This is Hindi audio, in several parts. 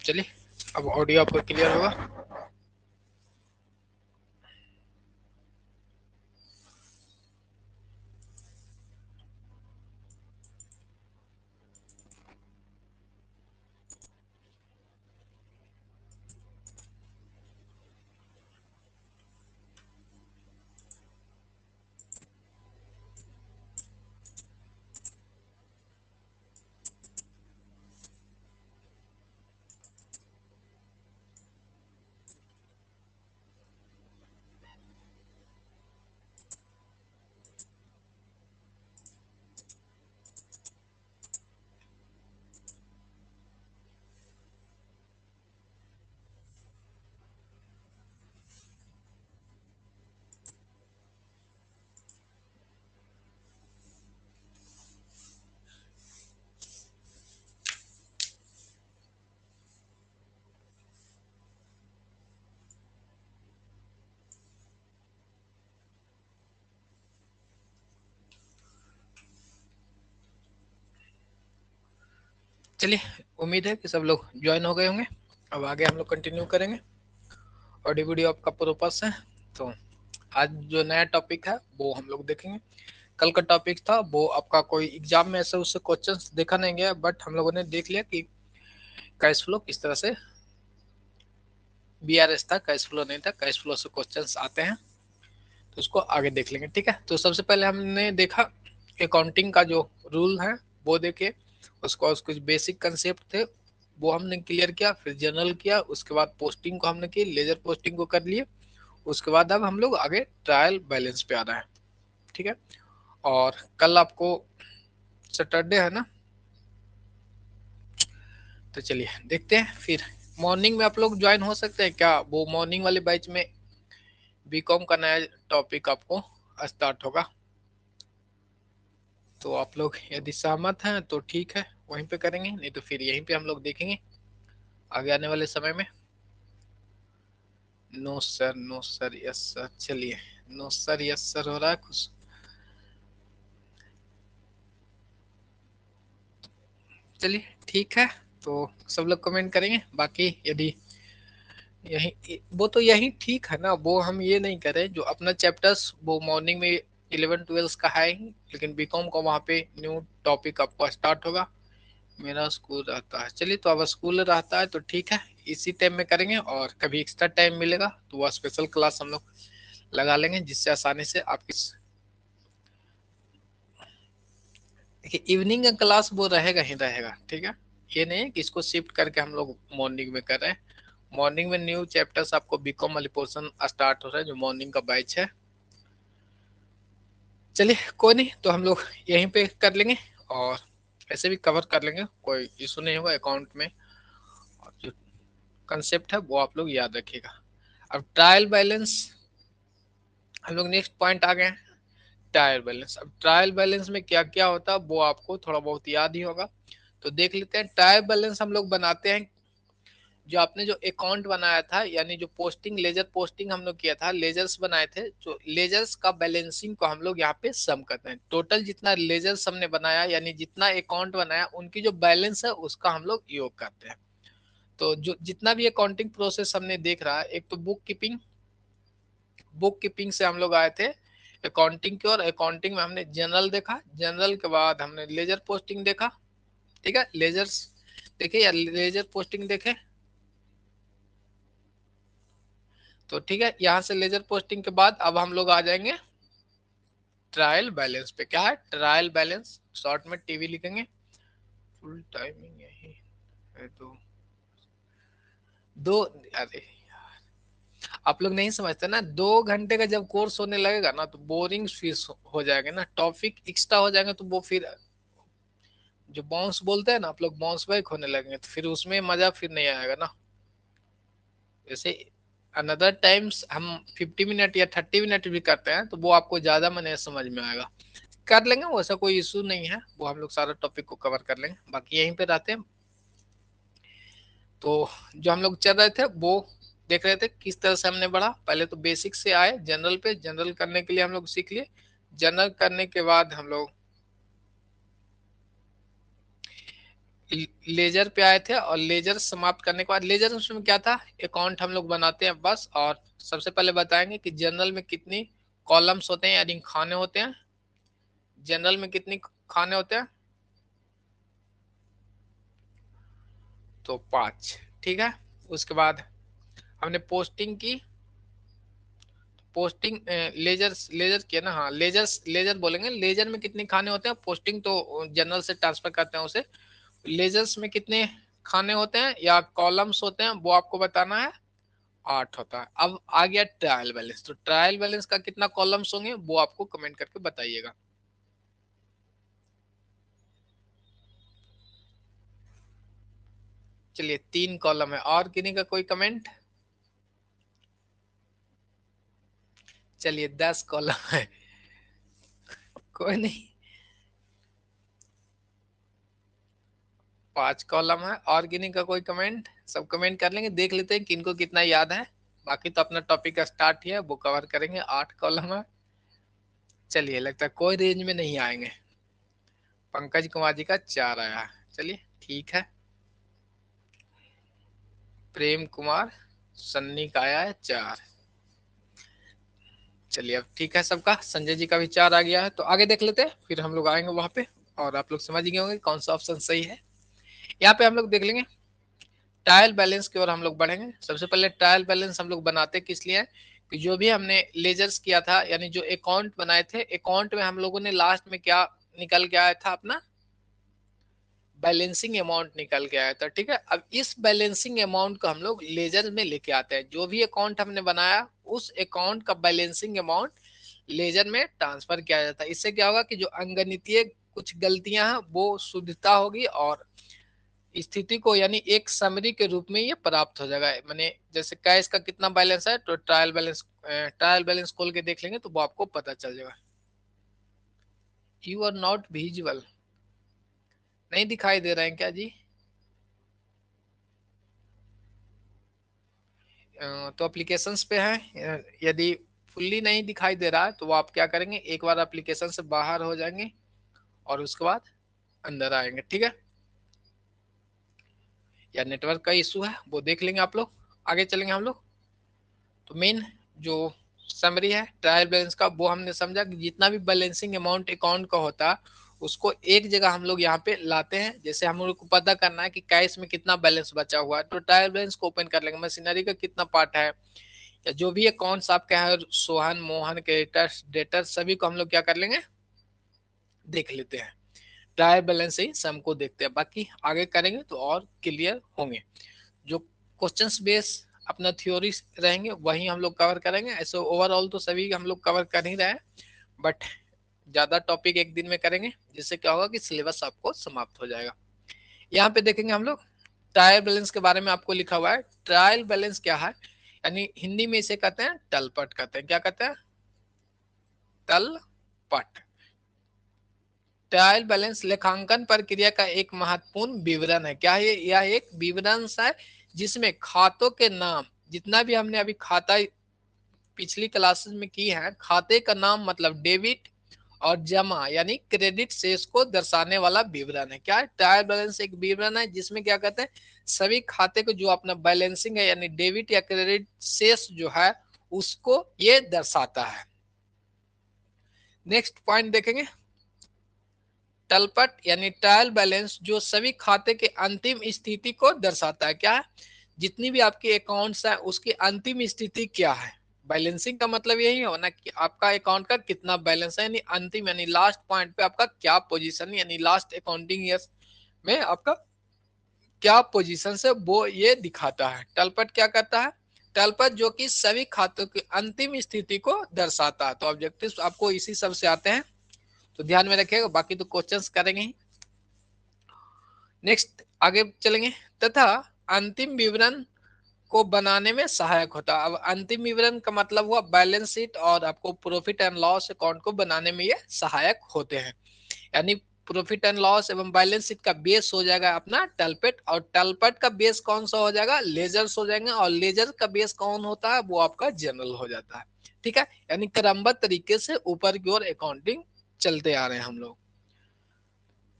चलिए अब ऑडियो आपको क्लियर होगा। चलिए उम्मीद है कि सब लोग ज्वाइन हो गए होंगे। अब आगे हम लोग कंटिन्यू करेंगे। ऑडियो वीडियो आपका पर्पस है। तो आज जो नया टॉपिक है वो हम लोग देखेंगे। कल का टॉपिक था वो आपका कोई एग्जाम में ऐसे उससे क्वेश्चंस देखा नहीं गया, बट हम लोगों ने देख लिया कि कैश फ्लो किस तरह से बीआरएस था, कैश फ्लो नहीं था, कैश फ्लो से क्वेश्चंस आते हैं। तो उसको आगे देख लेंगे, ठीक है। तो सबसे पहले हमने देखा अकाउंटिंग का जो रूल है वो देखे, उसको कुछ बेसिक कंसेप्ट थे वो हमने क्लियर किया, फिर जनरल किया, उसके बाद पोस्टिंग को हमने की, लेजर पोस्टिंग को कर लिए। उसके बाद अब हम लोग आगे ट्रायल बैलेंस पे आ रहा है, ठीक है। और कल आपको सैटरडे है ना, तो चलिए देखते हैं। फिर मॉर्निंग में आप लोग ज्वाइन हो सकते हैं क्या? वो मॉर्निंग वाले बैच में बीकॉम का नया टॉपिक आपको स्टार्ट होगा। तो आप लोग यदि सहमत हैं तो ठीक है, वहीं पे करेंगे, नहीं तो फिर यहीं पे हम लोग देखेंगे आगे आने वाले समय में। No sir, no sir, yes sir. चलिए नो सर यस सर हो रहा है कुछ। चलिए ठीक है, तो सब लोग कमेंट करेंगे। बाकी यदि यही वो तो यही ठीक है ना, वो हम ये नहीं करें जो अपना चैप्टर्स वो मॉर्निंग में 11 12 का है ही, लेकिन बीकॉम का वहाँ पे न्यू टॉपिक आपका स्टार्ट होगा। मेरा स्कूल रहता है, चलिए तो अब स्कूल रहता है तो ठीक है, इसी टाइम में करेंगे। और कभी एक्स्ट्रा टाइम मिलेगा तो वह स्पेशल क्लास हम लोग लगा लेंगे, जिससे आसानी से आपकी देखिए इवनिंग का क्लास वो रहेगा ही रहेगा, ठीक है। ये नहीं है कि इसको शिफ्ट करके हम लोग मॉर्निंग में कर रहे हैं। मॉर्निंग में न्यू चैप्टर्स आपको बीकॉम वाली पोर्शन स्टार्ट हो रहा है जो मॉर्निंग का बैच है। चलिए कोई नहीं, तो हम लोग यहीं पे कर लेंगे और ऐसे भी कवर कर लेंगे, कोई इशू नहीं होगा अकाउंट में। और जो कंसेप्ट है वो आप लोग याद रखिएगा। अब ट्रायल बैलेंस हम लोग नेक्स्ट पॉइंट आ गए हैं। ट्रायल बैलेंस, अब ट्रायल बैलेंस में क्या क्या होता है वो आपको थोड़ा बहुत याद ही होगा। तो देख लेते हैं। ट्रायल बैलेंस हम लोग बनाते हैं, जो आपने जो अकाउंट बनाया था, यानी जो पोस्टिंग लेजर पोस्टिंग हम लोग किया था, लेजर्स बनाए थे, जो लेजर्स का बैलेंसिंग को हम लोग यहाँ पे सम करते हैं। टोटल जितना लेजर्स हमने बनाया यानी जितना अकाउंट बनाया उनकी जो बैलेंस है उसका हम लोग योग करते हैं। तो जो जितना भी अकाउंटिंग प्रोसेस हमने देख रहा है, एक तो बुक कीपिंग, बुक कीपिंग से हम लोग आए थे अकाउंटिंग की, और अकाउंटिंग में हमने जनरल देखा, जनरल के बाद हमने लेजर पोस्टिंग देखा, ठीक है। लेजर्स देखे या लेजर पोस्टिंग देखे, तो ठीक है। यहाँ से लेजर पोस्टिंग के बाद अब हम लोग आ जाएंगे ट्रायल बैलेंस पे। क्या है ट्रायल बैलेंस? शॉर्ट में टीवी लिखेंगे, फुल टाइमिंग यही है। तो दो, अरे आप लोग नहीं समझते ना, 2 घंटे का जब कोर्स होने लगेगा ना तो बोरिंग फीस हो जाएगा ना, टॉपिक एक्स्ट्रा हो जाएगा, तो वो फिर जो बाउंस बोलते हैं ना आप लोग, बाउंस बैक होने लगेंगे, तो फिर उसमें मजा फिर नहीं आएगा ना। जैसे अनदर टाइम्स हम 50 मिनट या 30 मिनट भी करते हैं तो वो आपको ज्यादा मने समझ में आएगा। कर लेंगे वो, ऐसा कोई इशू नहीं है, वो हम लोग सारा टॉपिक को कवर कर लेंगे। बाकी यहीं पे रहते हैं। तो जो हम लोग चल रहे थे वो देख रहे थे किस तरह से हमने बढ़ा। पहले तो बेसिक से आए जनरल पे, जनरल करने के लिए हम लोग सीख लिए। जनरल करने के बाद हम लोग लेजर पे आए थे और लेजर समाप्त करने के बाद लेजर उसमें क्या था, अकाउंट हम लोग बनाते हैं बस। और सबसे पहले बताएंगे कि जनरल में कितनी कॉलम्स होते हैं यानी खाने होते हैं। जनरल में कितनी खाने होते हैं, तो 5, ठीक है। उसके बाद हमने पोस्टिंग की, पोस्टिंग लेजर लेजर किया ना, हाँ लेजर लेजर बोलेंगे। लेजर में कितने खाने होते हैं, पोस्टिंग तो जनरल से ट्रांसफर करते हैं उसे। लेजर्स में कितने खाने होते हैं या कॉलम्स होते हैं वो आपको बताना है, 8 होता है। अब आ गया ट्रायल बैलेंस, तो ट्रायल बैलेंस का कितना कॉलम्स होंगे वो आपको कमेंट करके बताइएगा। चलिए 3 कॉलम है, और किन्हीं का कोई कमेंट? चलिए 10 कॉलम है, कोई नहीं। 5 कॉलम है, और किन्हीं का कोई कमेंट? सब कमेंट कर लेंगे, देख लेते हैं किनको कितना याद है। बाकी तो अपना टॉपिक का स्टार्ट ही है, वो कवर करेंगे। 8 कॉलम है। चलिए लगता है कोई रेंज में नहीं आएंगे। पंकज कुमार जी का 4 आया है, चलिए ठीक है। प्रेम कुमार सन्नी का आया है 4। चलिए अब ठीक है सबका। संजय जी का भी 4 आ गया है, तो आगे देख लेते हैं, फिर हम लोग आएंगे वहां पे और आप लोग समझ गए होंगे कौन सा ऑप्शन सही है। यहाँ पे हम लोग देख लेंगे ट्रायल बैलेंस की ओर हम लोग बढ़ेंगे। सबसे पहले ट्रायल बैलेंस हम लोग बनाते किस लिए हैं, कि जो भी हमने लेजर्स किया था यानी जो अकाउंट बनाए थे, अकाउंट में हम लोगों ने लास्ट में क्या निकल के आया था, अपना बैलेंसिंग अमाउंट निकल के आया था, ठीक है। अब इस बैलेंसिंग अमाउंट को हम लोग लेजर में लेके आते हैं। जो भी अकाउंट हमने बनाया उस अकाउंट का बैलेंसिंग अमाउंट लेजर में ट्रांसफर किया जाता है। इससे क्या होगा कि जो अंगणितीय कुछ गलतियां हैं वो शुद्धता होगी और स्थिति को यानी एक समरी के रूप में ये प्राप्त हो जाएगा। मैंने जैसे कैश का कितना बैलेंस है, तो ट्रायल बैलेंस खोल के देख लेंगे तो वो आपको पता चल जाएगा। यू आर नॉट विजिबल, नहीं दिखाई दे रहे हैं क्या जी? तो एप्लीकेशंस पे हैं, यदि फुल्ली नहीं दिखाई दे रहा है तो वो आप क्या करेंगे, एक बार एप्लीकेशन से बाहर हो जाएंगे और उसके बाद अंदर आएंगे, ठीक है। या नेटवर्क का इशू है वो देख लेंगे आप लोग। आगे चलेंगे हम लोग। तो मेन जो समरी है ट्रायल बैलेंस का, वो हमने समझा कि जितना भी बैलेंसिंग अमाउंट अकाउंट का होता है उसको एक जगह हम लोग यहाँ पे लाते हैं। जैसे हम लोग को पता करना है कि कैश में कितना बैलेंस बचा हुआ है, तो ट्रायल बैलेंस को ओपन कर लेंगे। मशीनरी का कितना पार्ट है या जो भी अकाउंट्स आपके हैं, सोहन मोहन क्रेडिटर्स डेटर्स, सभी को हम लोग क्या कर लेंगे, देख लेते हैं। ट्रायल बैलेंस ही सम को देखते हैं, बाकी आगे करेंगे तो और क्लियर होंगे। जो क्वेश्चंस बेस अपना थ्योरी रहेंगे वही हम लोग कवर करेंगे। ऐसे ओवरऑल तो सभी हम लोग कवर कर ही रहे हैं, बट ज्यादा टॉपिक एक दिन में करेंगे जिससे क्या होगा कि सिलेबस आपको समाप्त हो जाएगा। यहाँ पे देखेंगे हम लोग ट्रायल बैलेंस के बारे में आपको लिखा हुआ है। ट्रायल बैलेंस क्या है, यानी हिंदी में इसे कहते हैं तलपट कहते हैं। क्या कहते हैं? तलपट। ट्रायल बैलेंस लेखांकन प्रक्रिया का एक महत्वपूर्ण विवरण है। क्या है यह? एक विवरण है जिसमें खातों के नाम, जितना भी हमने अभी खाता पिछली क्लासेस में की है, खाते का नाम मतलब डेबिट और जमा यानी क्रेडिट शेष को दर्शाने वाला विवरण है। क्या है? ट्रायल बैलेंस एक विवरण है जिसमें क्या कहते हैं, सभी खाते को जो अपना बैलेंसिंग है यानी डेबिट या क्रेडिट शेष जो है उसको ये दर्शाता है। नेक्स्ट पॉइंट देखेंगे, तलपट यानी ट्रायल बैलेंस जो सभी खाते के अंतिम स्थिति को दर्शाता है। क्या है? जितनी भी आपकी अकाउंट्स है उसकी अंतिम स्थिति क्या है। बैलेंसिंग का मतलब यही हो ना कि आपका अकाउंट का कितना बैलेंस है, यानी अंतिम यानी लास्ट पॉइंट पे आपका क्या पोजीशन, यानी लास्ट अकाउंटिंग ईयर में आपका क्या पोजीशन है वो ये दिखाता है। तलपट क्या करता है? तलपट जो कि सभी खातों की अंतिम स्थिति को दर्शाता है। तो ऑब्जेक्टिव्स आपको इसी सब से आते हैं, तो ध्यान में रखिएगा। बाकी तो क्वेश्चंस करेंगे ही। नेक्स्ट आगे चलेंगे। तथा अंतिम विवरण को बनाने में सहायक होता है। अब अंतिम विवरण का मतलब हुआ बैलेंस शीट, और आपको प्रॉफिट एंड लॉस अकाउंट को बनाने में ये सहायक होते हैं। यानी प्रॉफिट एंड लॉस एवं बैलेंस शीट का बेस हो जाएगा अपना टलपेट, और टलपेट का बेस कौन सा हो जाएगा? लेजर्स हो जाएंगे, और लेजर का बेस कौन होता है? वो आपका जनरल हो जाता है, ठीक है। यानी क्रमबद्ध तरीके से ऊपर की ओर अकाउंटिंग चलते आ रहे हैं हम लोग।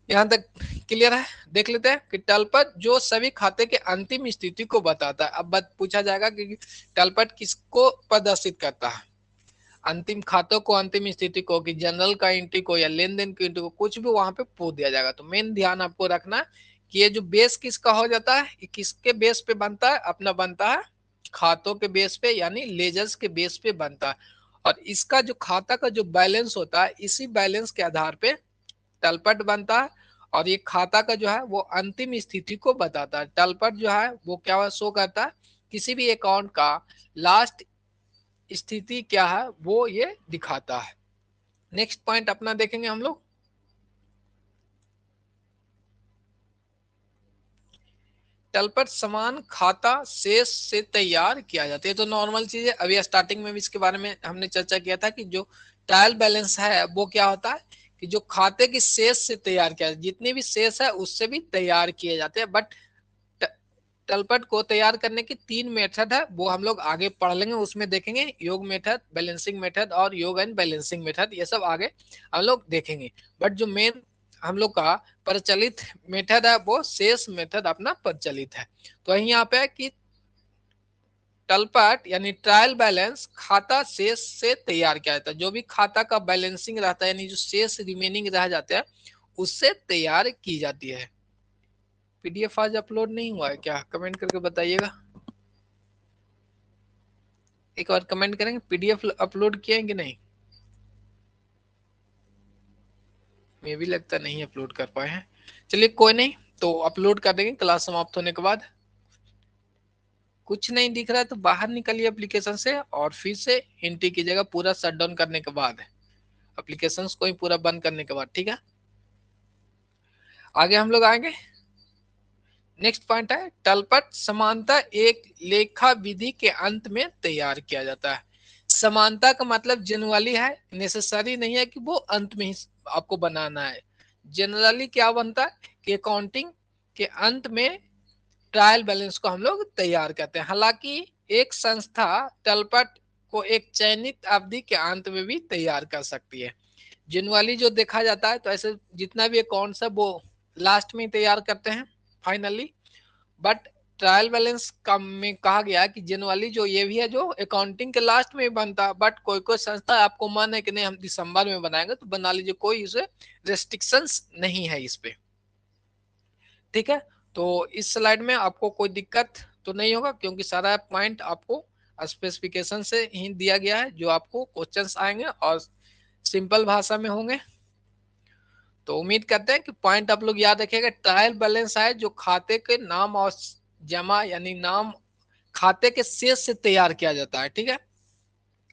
यहाँ तक क्लियर है? देख लेते हैं कि तलपट जो सभी खाते के अंतिम स्थिति को बताता है। अब बात पूछा जाएगा कि तलपट किसको प्रदर्शित करता है, अंतिम खातों को, अंतिम स्थिति को, कि जनरल का एंट्री को या लेन देन की एंट्री को, कुछ भी वहां पे पूछ दिया जाएगा। तो मेन ध्यान आपको रखना कि ये जो बेस किसका हो जाता है, ये किसके बेस पे बनता है, अपना बनता है खातों के बेस पे, यानी लेजर्स के बेस पे बनता है। और इसका जो खाता का जो बैलेंस होता है, इसी बैलेंस के आधार पे तलपट बनता है। और ये खाता का जो है वो अंतिम स्थिति को बताता है। तलपट जो है वो क्या शो करता है, किसी भी अकाउंट का लास्ट स्थिति क्या है वो ये दिखाता है। नेक्स्ट पॉइंट अपना देखेंगे हम लोग, तलपट समान खाता शेष से तैयार किया जाता है। तो नॉर्मल चीज है, अभी स्टार्टिंग में भी इसके बारे में हमने चर्चा किया था कि जो ट्रायल बैलेंस है वो क्या होता है कि जो खाते की शेष से तैयार किया, जितने भी शेष है उससे भी तैयार किए जाते हैं। बट तलपट को तैयार करने की 3 मेथड है, वो हम लोग आगे पढ़ लेंगे, उसमें देखेंगे योग मेथड, बैलेंसिंग मेथड और योग एंड बैलेंसिंग मेथड, ये सब आगे हम लोग देखेंगे। बट जो मेन हम लोग का प्रचलित मेथड है वो शेष मेथड अपना प्रचलित है। तो यहाँ पे है कि तलपट यानी ट्रायल बैलेंस खाता शेष से तैयार किया जाता है। जो भी खाता का बैलेंसिंग रहता है, यानी जो शेष रिमेनिंग रह जाते हैं, उससे तैयार की जाती है। पीडीएफ आज अपलोड नहीं हुआ है क्या, कमेंट करके बताइएगा। एक बार कमेंट करेंगे, पीडीएफ अपलोड किए हैं कि नहीं। मैं भी लगता नहीं अपलोड कर पाए हैं। चलिए कोई नहीं, तो अपलोड कर देंगे क्लास समाप्त होने के बाद। कुछ नहीं दिख रहा है तो बाहर निकलिए एप्लीकेशन से और फिर से एंट्री कीजिएगा, पूरा शट डाउन करने के बाद, एप्लीकेशन को ही पूरा बंद करने के बाद, ठीक है। आगे हम लोग आएंगे। नेक्स्ट पॉइंट है तलपट समानता एक लेखा विधि के अंत में तैयार किया जाता है। समानता का मतलब जनरली है, नेसेसरी नहीं है कि वो अंत में ही आपको बनाना है। जनरली क्या बनता है कि अकाउंटिंग के अंत में ट्रायल बैलेंस को हम लोग तैयार करते हैं। हालांकि एक संस्था तलपट को एक चयनित अवधि के अंत में भी तैयार कर सकती है। जनरली जो देखा जाता है, तो ऐसे जितना भी अकाउंट्स है वो लास्ट में तैयार करते हैं फाइनली। बट ट्रायल बैलेंस का में कहा गया कि जनरली जो ये भी है जो अकाउंटिंग के लास्ट में बनता है। बट कोई कोई संस्था आपको मन है कि नहीं हम दिसंबर में बनाएंगे तो बना लीजिए, कोई इसे रेस्ट्रिक्शंस नहीं है इस पे, ठीक है। तो इस स्लाइड में आपको कोई दिक्कत तो नहीं होगा, क्योंकि सारा पॉइंट आपको स्पेसिफिकेशन से ही दिया गया है। जो आपको क्वेश्चंस आएंगे और सिंपल भाषा में होंगे। तो उम्मीद करते हैं कि पॉइंट आप लोग याद रखिएगा। ट्रायल बैलेंस है जो खाते के नाम और जमा यानी नाम खाते के शेष से तैयार किया जाता है, ठीक है।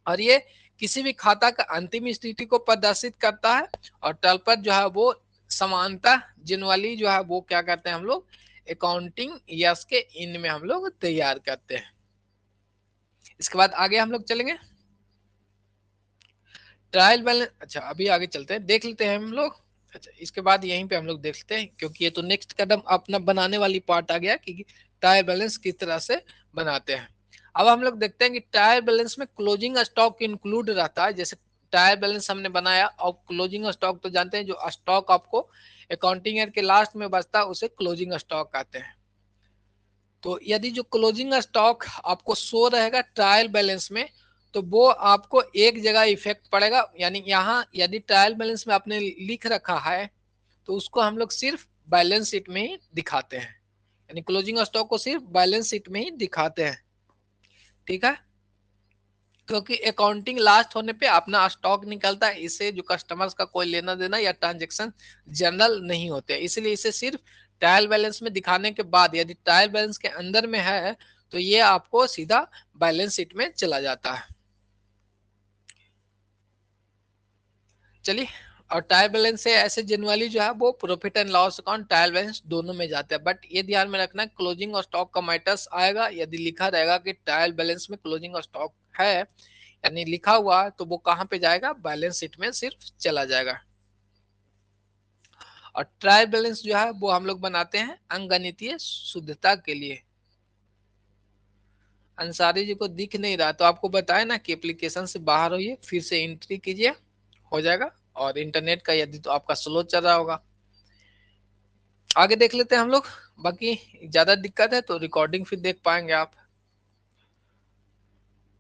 और ये किसी भी खाता का अंतिम स्थिति को प्रदर्शित करता है। और तलपट जो है वो समानता जनरली जो है वो क्या करते हैं हम लोग अकाउंटिंग ईयर्स के इन में हम लोग तैयार करते हैं। इसके बाद आगे हम लोग चलेंगे ट्रायल बैलेंस। अच्छा अभी आगे चलते हैं, देख लेते हैं हम लोग। अच्छा इसके बाद यहीं पे हम लोग देख लेते हैं, क्योंकि ये तो नेक्स्ट कदम अपना बनाने वाली पार्ट आ गया कि ट्रायल बैलेंस किस तरह से बनाते हैं। अब हम लोग देखते हैं कि ट्रायल बैलेंस में क्लोजिंग स्टॉक इंक्लूड रहता है। जैसे ट्रायल बैलेंस हमने बनाया और क्लोजिंग स्टॉक तो जानते हैं, जो स्टॉक आपको अकाउंटिंग ईयर के लास्ट में बचता है उसे क्लोजिंग स्टॉक कहते हैं। तो यदि जो क्लोजिंग स्टॉक आपको शो रहेगा ट्रायल बैलेंस में, तो वो आपको एक जगह इफेक्ट पड़ेगा। यानी यहाँ यदि ट्रायल बैलेंस में आपने लिख रखा है तो उसको हम लोग सिर्फ बैलेंस शीट में ही दिखाते हैं, यानी क्लोजिंग स्टॉक को सिर्फ बैलेंस शीट में ही दिखाते हैं, ठीक है। क्योंकि अकाउंटिंग लास्ट होने पे अपना स्टॉक निकलता है, इससे जो कस्टमर्स का कोई लेना देना या ट्रांजेक्शन जनरल नहीं होते, इसलिए इसे सिर्फ ट्रायल बैलेंस में दिखाने के बाद यदि ट्रायल बैलेंस के अंदर में है तो ये आपको सीधा बैलेंस शीट में चला जाता है। चलिए, और ट्रायल बैलेंस से ऐसे जनरली जो है वो profit and loss account trial balance दोनों में जाते हैं। बट ये ध्यान में रखना क्लोजिंग और स्टॉक का मैटर्स आएगा। यदि लिखा रहेगा कि ट्रायल बैलेंस में क्लोजिंग और स्टॉक है, यानी लिखा हुआ, तो वो कहाँ पे जाएगा, बैलेंस शीट में सिर्फ चला जाएगा। और ट्रायल बैलेंस जो है वो हम लोग बनाते हैं अंगगणितीय शुद्धता के लिए। अंसारी जी को दिख नहीं रहा तो आपको बताया ना कि एप्लीकेशन से बाहर होइए, फिर से एंट्री कीजिए, हो जाएगा। और इंटरनेट का यदि तो आपका स्लो चल रहा होगा। आगे देख लेते हैं हम लोग, बाकी ज्यादा दिक्कत है तो रिकॉर्डिंग फिर देख पाएंगे आप।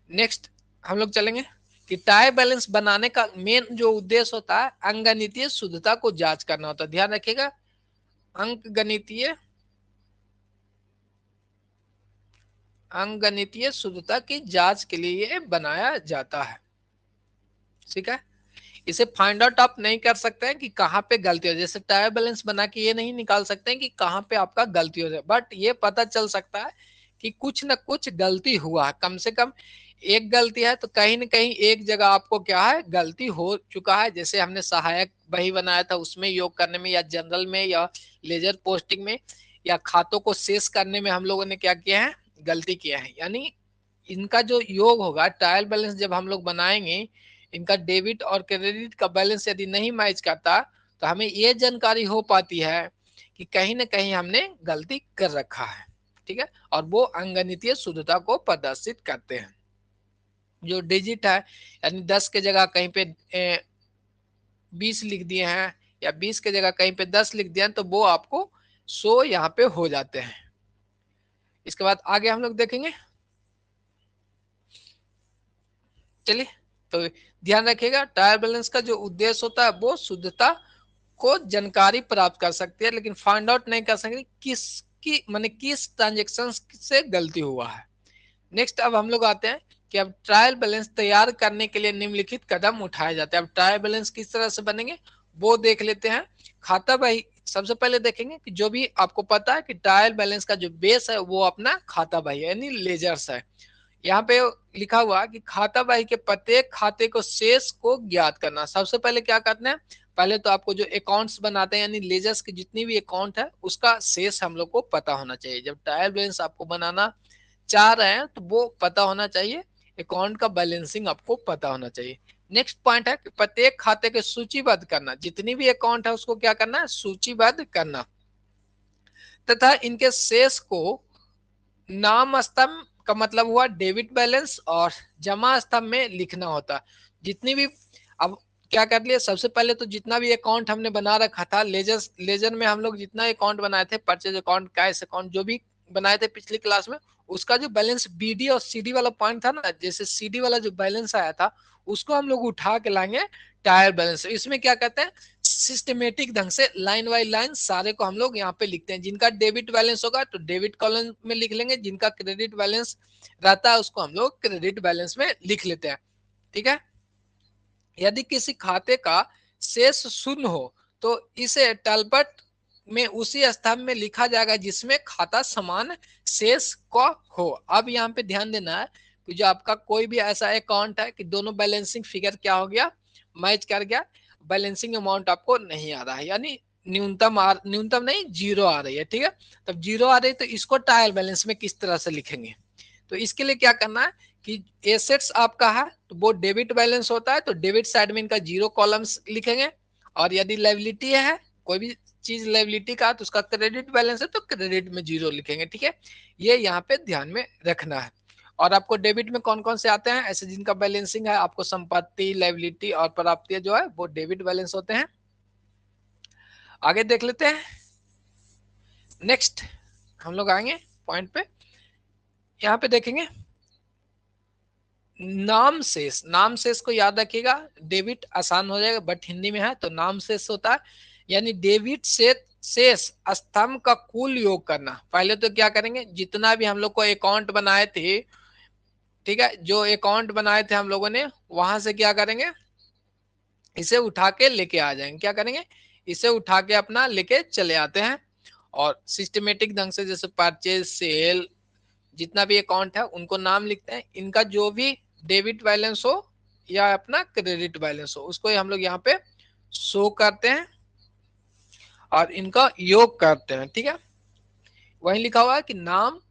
नेक्स्ट हम लोग चलेंगे कि टाई बैलेंस बनाने का मेन जो उद्देश्य होता है अंकगणितीय शुद्धता को जांच करना होता है। ध्यान रखिएगा, अंकगणितीय शुद्धता की जांच के लिए ये बनाया जाता है। ठीक है, इसे फाइंड आउट आप नहीं कर सकते हैं कि कहाँ पे गलती हो, जैसे टायर बैलेंस बना के ये नहीं निकाल सकते हैं कि कहाँ पे आपका गलती हो जाए, बट ये पता चल सकता है कि कुछ ना कुछ गलती हुआ है। कम से कम एक गलती है तो कहीं ना कहीं एक जगह आपको क्या है गलती हो चुका है। जैसे हमने सहायक बही बनाया था उसमें योग करने में, या जनरल में, या लेजर पोस्टिंग में, या खातों को शेष करने में हम लोगों ने क्या किया है, गलती किया है। यानी इनका जो योग होगा ट्रायल बैलेंस जब हम लोग बनाएंगे, इनका डेबिट और क्रेडिट का बैलेंस यदि नहीं मैच करता तो हमें ये जानकारी हो पाती है कि कहीं ना कहीं हमने गलती कर रखा है। ठीक है, और वो अंगणितीय शुद्धता को प्रदर्शित करते हैं। जो डिजिट है, यानी 10 के जगह कहीं पे 20 लिख दिए हैं, या 20 के जगह कहीं पे 10 लिख दिए हैं, तो वो आपको 100 यहाँ पे हो जाते हैं। इसके बाद आगे हम लोग देखेंगे। चलिए, तो ध्यान रखिएगा ट्रायल बैलेंस का जो उद्देश्य होता है वो शुद्धता को जानकारी प्राप्त कर सकती है, लेकिन फाइंड आउट नहीं कर सकती किसकी माने किस ट्रांजेक्शन से गलती हुआ है। नेक्स्ट अब हम लोग आते हैं कि अब ट्रायल बैलेंस तैयार करने के लिए निम्नलिखित कदम उठाए जाते हैं। अब ट्रायल बैलेंस किस तरह से बनेंगे वो देख लेते हैं। खाता बही सबसे पहले देखेंगे कि जो भी आपको पता है कि ट्रायल बैलेंस का जो बेस है वो अपना खाता बही यानी लेजर्स है। यहाँ पे लिखा हुआ कि खाता बही के प्रत्येक खाते को शेष को ज्ञात करना। सबसे पहले क्या करना है, पहले तो आपको जो अकाउंट्स बनाते हैं यानी लेजर्स की जितनी भी अकाउंट है उसका शेष हम लोग को पता होना चाहिए। जब ट्रायल बैलेंस आपको बनाना चाह रहे हैं तो वो पता होना चाहिए, अकाउंट का बैलेंसिंग आपको पता होना चाहिए। नेक्स्ट पॉइंट है कि प्रत्येक खाते के सूचीबद्ध करना, जितनी भी अकाउंट है उसको क्या करना है, सूचीबद्ध करना, तथा इनके शेष को नाम स्तंभ का मतलब हुआ डेबिट बैलेंस और जमा स्तंभ में लिखना होता। जितनी भी अब क्या कर लिया, सबसे पहले तो जितना भी अकाउंट हमने बना रखा था लेजर में हम लोग जितना अकाउंट बनाए थे, परचेज अकाउंट, कैश अकाउंट, जो भी बनाए थे पिछली क्लास में, उसका जो बैलेंस बीडी और सीडी वाला पॉइंट था ना, जैसे सीडी वाला जो बैलेंस आया था उसको हम लोग उठा के लाएंगे टायर बैलेंस। इसमें क्या कहते हैं, सिस्टमेटिक ढंग से लाइन बाय लाइन सारे को हम लोग यहाँ पे लिखते हैं। जिनका डेबिट बैलेंस होगा तो डेबिट कॉलम में लिख लेंगे, जिनका क्रेडिट बैलेंस रहता है उसको हम लोग क्रेडिट बैलेंस में लिख लेते हैं। ठीक है, यदि किसी खाते का शेष शून्य हो तो इसे तलपट में उसी स्तंभ में लिखा जाएगा जिसमें खाता समान शेष का हो। अब यहाँ पे ध्यान देना है कि जो आपका कोई भी ऐसा अकाउंट है कि दोनों बैलेंसिंग फिगर क्या हो गया, मैच कर गया, बैलेंसिंग अमाउंट आपको नहीं आ रहा है, यानी न्यूनतम नहीं जीरो आ रही है। ठीक है, तब जीरो आ रही है तो इसको ट्रायल बैलेंस में किस तरह से लिखेंगे, तो इसके लिए क्या करना है कि एसेट्स आपका है तो वो डेबिट बैलेंस होता है तो डेबिट साइड में इनका जीरो कॉलम्स लिखेंगे, और यदि लायबिलिटी है कोई भी चीज लायबिलिटी का तो उसका क्रेडिट बैलेंस है तो क्रेडिट में जीरो लिखेंगे। ठीक है, ये यहाँ पे ध्यान में रखना है। और आपको डेबिट में कौन कौन से आते हैं ऐसे जिनका बैलेंसिंग है, आपको संपत्ति, लायबिलिटी और प्राप्ति जो है वो डेबिट बैलेंस होते हैं। आगे देख लेते हैं। नेक्स्ट हम लोग आएंगे पॉइंट पे, यहाँ पे देखेंगे नाम शेष को याद रखिएगा। डेबिट आसान हो जाएगा बट हिंदी में है तो नाम शेष होता है, यानी डेबिट से शेष स्तंभ का कुल योग करना। पहले तो क्या करेंगे, जितना भी हम लोग को अकाउंट बनाए थे, ठीक है, जो अकाउंट बनाए थे हम लोगों ने वहां से क्या करेंगे, इसे उठा के लेके आ जाएंगे। क्या करेंगे, इसे उठा के अपना लेके चले आते हैं और सिस्टमेटिक ढंग से जैसे परचेज, सेल, जितना भी अकाउंट है उनको नाम लिखते हैं। इनका जो भी डेबिट बैलेंस हो या अपना क्रेडिट बैलेंस हो उसको हम लोग यहाँ पे शो करते हैं और इनका योग करते हैं। ठीक है, वही लिखा हुआ है कि नाम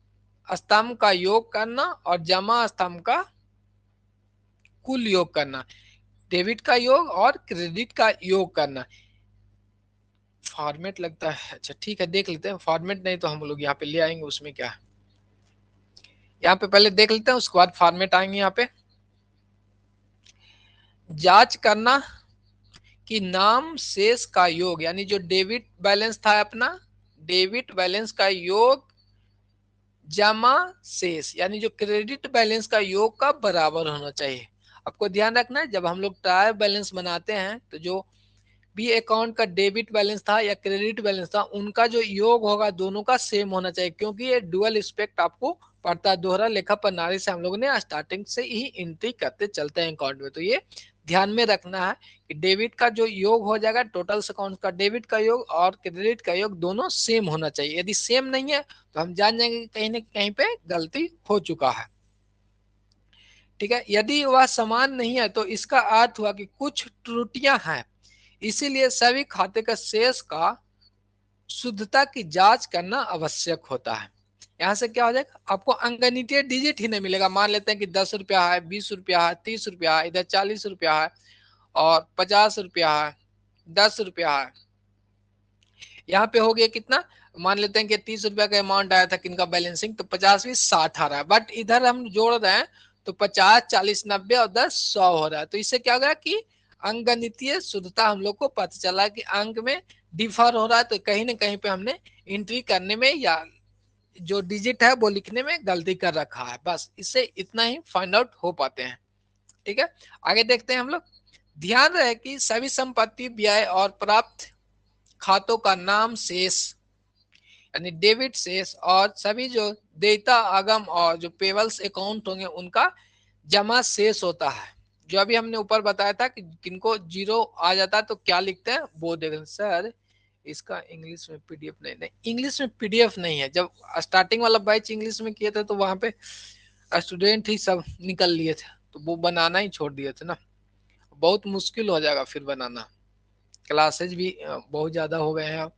स्तंभ का योग करना और जमा स्तंभ का कुल योग करना, डेबिट का योग और क्रेडिट का योग करना। फॉर्मेट लगता है, अच्छा ठीक है देख लेते हैं, फॉर्मेट नहीं तो हम लोग यहाँ पे ले आएंगे, उसमें क्या है, यहाँ पे पहले देख लेते हैं उसके बाद फॉर्मेट आएंगे। यहाँ पे जांच करना कि नाम शेष का योग, यानी जो डेबिट बैलेंस था अपना डेबिट बैलेंस का योग जमा शेष, यानी जो क्रेडिट बैलेंस का योग का बराबर होना चाहिए। आपको ध्यान रखना है, जब हम लोग ट्रायल बैलेंस बनाते हैं तो जो भी अकाउंट का डेबिट बैलेंस था या क्रेडिट बैलेंस था, उनका जो योग होगा दोनों का सेम होना चाहिए, क्योंकि ये डुअल एस्पेक्ट आपको पड़ता है। दोहरा लेखा प्रणाली से हम लोग ने स्टार्टिंग से ही एंट्री करते चलते हैं अकाउंट में, तो ये ध्यान में रखना है कि डेबिट का जो योग हो जाएगा टोटल अकाउंट का, डेबिट का योग और क्रेडिट का योग दोनों सेम होना चाहिए। यदि सेम नहीं है तो हम जान जाएंगे कि कहीं ना कहीं पे गलती हो चुका है। ठीक है, यदि वह समान नहीं है तो इसका अर्थ हुआ कि कुछ त्रुटियां हैं, इसीलिए सभी खाते का शेष का शुद्धता की जांच करना आवश्यक होता है। यहाँ से क्या हो जाएगा, आपको अंगनितीय डिजिट ही नहीं मिलेगा। मान लेते हैं कि 10 रुपया है, 20 रुपया है, 30 रुपया है, इधर 40 रुपया है और 50 रुपया है, 10 रुपया है। यहाँ पे हो गया कितना, मान लेते हैं कि 30 रुपया का अमाउंट आया था किनका बैलेंसिंग, तो 50 भी 60 आ रहा है, बट इधर हम जोड़ रहे हैं तो 50, 40, 90 और 10, 100 हो रहा है। तो इससे क्या होगा कि अंगनितीय शुद्धता हम लोग को पता चला कि अंक में डिफर हो रहा है, तो कहीं ना कहीं पे हमने एंट्री करने में या जो डिजिट है वो लिखने में गलती कर रखा है। बस इससे इतना ही फाइंड आउट हो पाते हैं। ठीक है, आगे देखते हैं हम लोग। ध्यान रहे कि सभी संपत्ति, व्यय और प्राप्त खातों का नाम शेष यानी डेबिट शेष और सभी जो देयता आगम और जो पेबल्स अकाउंट होंगे उनका जमा शेष होता है। जो अभी हमने ऊपर बताया था कि किनको जीरो आ जाता है तो क्या लिखते हैं वो देख रहे सर। इसका इंग्लिश में पीडीएफ नहीं, इंग्लिश में पीडीएफ नहीं है। जब स्टार्टिंग वाला बैच इंग्लिश में किए थे तो वहां पे स्टूडेंट ही सब निकल लिए थे, तो वो बनाना ही छोड़ दिए थे ना। बहुत मुश्किल हो जाएगा फिर बनाना। क्लासेज भी बहुत ज्यादा हो गए हैं अब,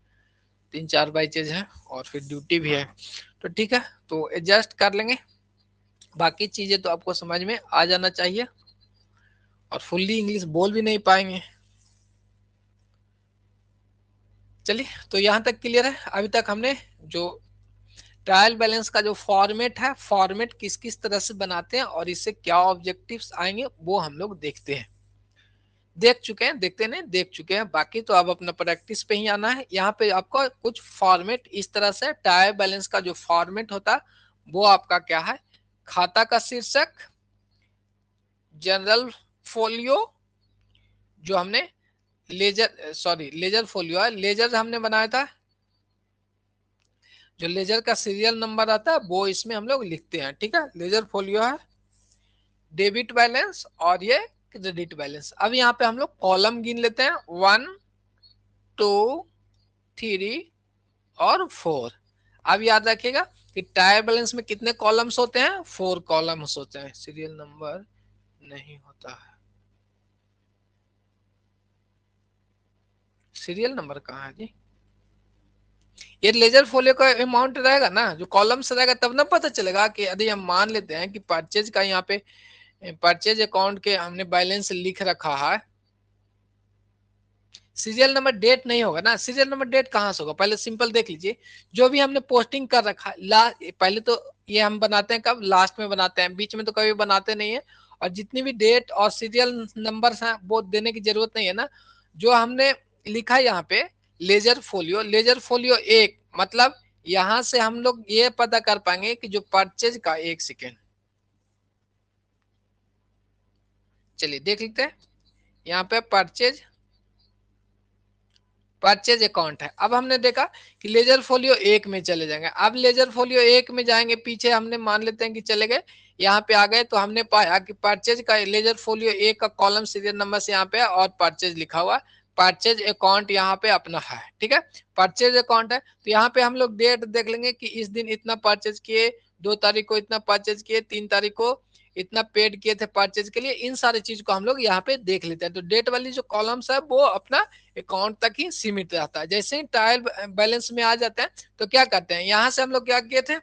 3-4 बैचेज हैं और फिर ड्यूटी भी है। तो ठीक है, तो एडजस्ट कर लेंगे। बाकी चीजें तो आपको समझ में आ जाना चाहिए और फुल्ली इंग्लिश बोल भी नहीं पाएंगे। चलिए, तो यहाँ तक क्लियर है। अभी तक हमने जो ट्रायल बैलेंस का जो फॉर्मेट है, फॉर्मेट किस किस तरह से बनाते हैं और इससे क्या ऑब्जेक्टिव्स आएंगे वो हम लोग देखते हैं, देख चुके हैं, देखते नहीं देख चुके हैं। बाकी तो अब अपना प्रैक्टिस पे ही आना है। यहाँ पे आपको कुछ फॉर्मेट इस तरह से ट्रायल बैलेंस का जो फॉर्मेट होता है वो आपका क्या है, खाता का शीर्षक, जनरल फोलियो, जो हमने लेजर फोलियो है, लेजर हमने बनाया था, जो लेजर का सीरियल नंबर आता है वो इसमें हम लोग लिखते हैं। ठीक है, लेजर फोलियो है, डेबिट बैलेंस और ये क्रेडिट बैलेंस। अब यहाँ पे हम लोग कॉलम गिन लेते हैं, 1, 2, 3 और 4। अब याद रखिएगा कि ट्रायल बैलेंस में कितने कॉलम्स होते हैं, 4 कॉलम्स होते हैं। सीरियल नंबर नहीं होता है, सीरियल नंबर कहाँ है जी। ये लेजर फोलियो का अमाउंट रहेगा ना, जो कॉलम से रहेगा तब ना पता चलेगा कि यदि हम मान लेते हैं कि परचेज का यहाँ पे परचेज अकाउंट के हमने बैलेंस लिख रखा है, सीरियल नंबर डेट नहीं होगा ना। सीरियल नंबर डेट कहाँ से होगा, पहले सिंपल देख लीजिए। जो भी हमने पोस्टिंग कर रखा है पहले तो ये हम बनाते हैं कब, लास्ट में बनाते हैं, बीच में तो कभी बनाते नहीं है। और जितनी भी डेट और सीरियल नंबर हैं वो देने की जरूरत नहीं है ना। जो हमने लिखा है यहाँ पे लेजर फोलियो, लेजर फोलियो 1, मतलब यहाँ से हम लोग ये पता कर पाएंगे कि जो परचेज का, एक सेकेंड चलिए देख लेते हैं। यहाँ पे परचेज अकाउंट है। अब हमने देखा कि लेजर फोलियो 1 में चले जाएंगे। अब लेजर फोलियो 1 में जाएंगे, पीछे हमने मान लेते हैं कि चले गए, यहाँ पे आ गए तो हमने पाया कि परचेज का लेजर फोलियो 1 का कॉलम सीरियल नंबर से यहाँ पे है और परचेज लिखा हुआ, परचेज अकाउंट यहाँ पे अपना है। ठीक है, परचेज अकाउंट है तो यहाँ पे हम लोग डेट देख लेंगे कि इस दिन इतना परचेज किए, 2 तारीख को इतना परचेज किए, 3 तारीख को इतना पेड किए थे परचेज के लिए। इन सारी चीज को हम लोग यहाँ पे देख लेते हैं। तो डेट वाली जो कॉलम्स है वो अपना अकाउंट तक ही सीमित रहता है। जैसे ही ट्रायल बैलेंस में आ जाते हैं तो क्या करते हैं, यहाँ से हम लोग क्या किए थे,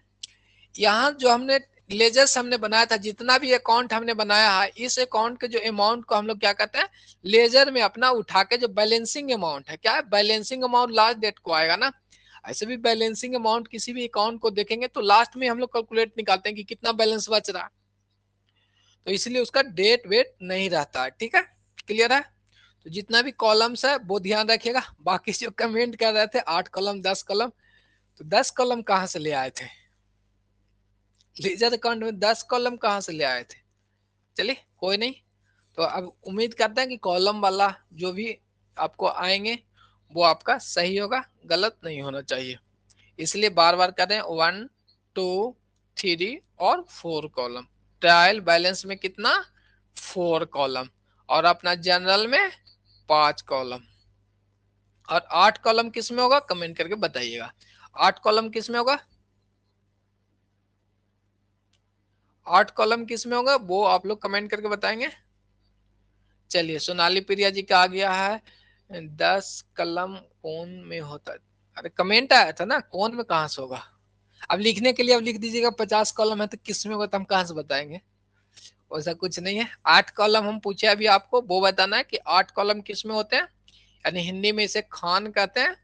यहाँ जो हमने लेजर्स हमने बनाया था, जितना भी अकाउंट हमने बनाया है, इस अकाउंट के जो अमाउंट को हम लोग क्या करते हैं, लेजर में अपना उठा के जो बैलेंसिंग अमाउंट है, क्या है बैलेंसिंग अमाउंट लास्ट डेट को आएगा ना। ऐसे भी बैलेंसिंग अमाउंट किसी भी अकाउंट को देखेंगे तो लास्ट में हम लोग कैलकुलेट निकालते हैं कि कितना बैलेंस बच रहा है, तो इसलिए उसका डेट वेट नहीं रहता है। ठीक है, क्लियर है। तो जितना भी कॉलम्स है वो ध्यान रखिएगा। बाकी जो कमेंट कर रहे थे 8 कॉलम 10 कॉलम, तो 10 कॉलम कहां से ले आए थे? लेजर अकाउंट में 10 कॉलम कहां से ले आए थे? चलिए कोई नहीं। तो अब उम्मीद करते हैं कि कॉलम वाला जो भी आपको आएंगे वो आपका सही होगा, गलत नहीं होना चाहिए। इसलिए बार बार कर रहे हैं 1 2 3 और 4 कॉलम। ट्रायल बैलेंस में कितना? 4 कॉलम। और अपना जनरल में 5 कॉलम। और 8 कॉलम किस में होगा? कमेंट करके बताइएगा 8 कॉलम किस में होगा। 8 कॉलम किस में होगा वो आप लोग कमेंट करके बताएंगे। चलिए सोनाली प्रिया जी का आ गया है 10 कलम कौन में होता है। अरे कमेंट आया था ना, कौन में कहां से होगा? अब लिखने के लिए अब लिख दीजिएगा 50 कॉलम है तो किस में होगा, तो हम कहां से बताएंगे? वैसा कुछ नहीं है। 8 कॉलम हम पूछे अभी आपको, वो बताना है कि 8 कॉलम किस में होते हैं। यानी हिंदी में इसे खान कहते हैं।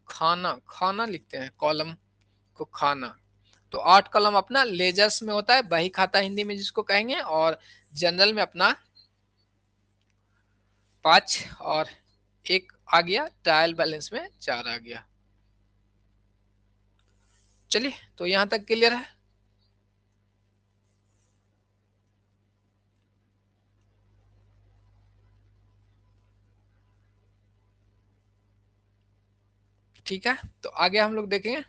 खाना, खाना लिखते हैं कॉलम को, खाना। तो 8 कॉलम अपना लेजर्स में होता है, बही खाता हिंदी में जिसको कहेंगे। और जनरल में अपना 5। और एक आ गया ट्रायल बैलेंस में 4 आ गया। चलिए तो यहां तक क्लियर है। ठीक है, तो आगे हम लोग देखेंगे।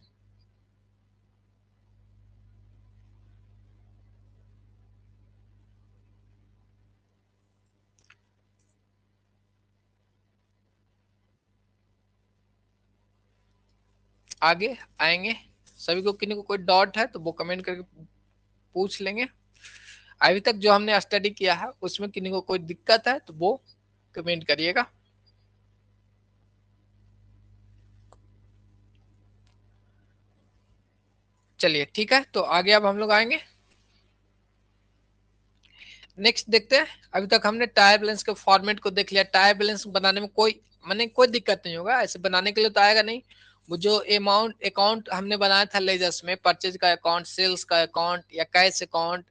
आगे आएंगे। सभी को किन्हीं को कोई डाउट है तो वो कमेंट करके पूछ लेंगे। अभी तक जो हमने स्टडी किया है उसमें किन्हीं को कोई दिक्कत है तो वो कमेंट करिएगा। चलिए ठीक है, तो आगे अब हम लोग आएंगे। नेक्स्ट देखते हैं। अभी तक हमने टायर बैलेंस के फॉर्मेट को देख लिया। टायर बैलेंस बनाने में कोई माने कोई दिक्कत नहीं होगा, ऐसे बनाने के लिए तो आएगा नहीं। वो जो अमाउंट अकाउंट हमने बनाया था लेजर्स में, परचेज का अकाउंट, सेल्स का अकाउंट या कैश अकाउंट,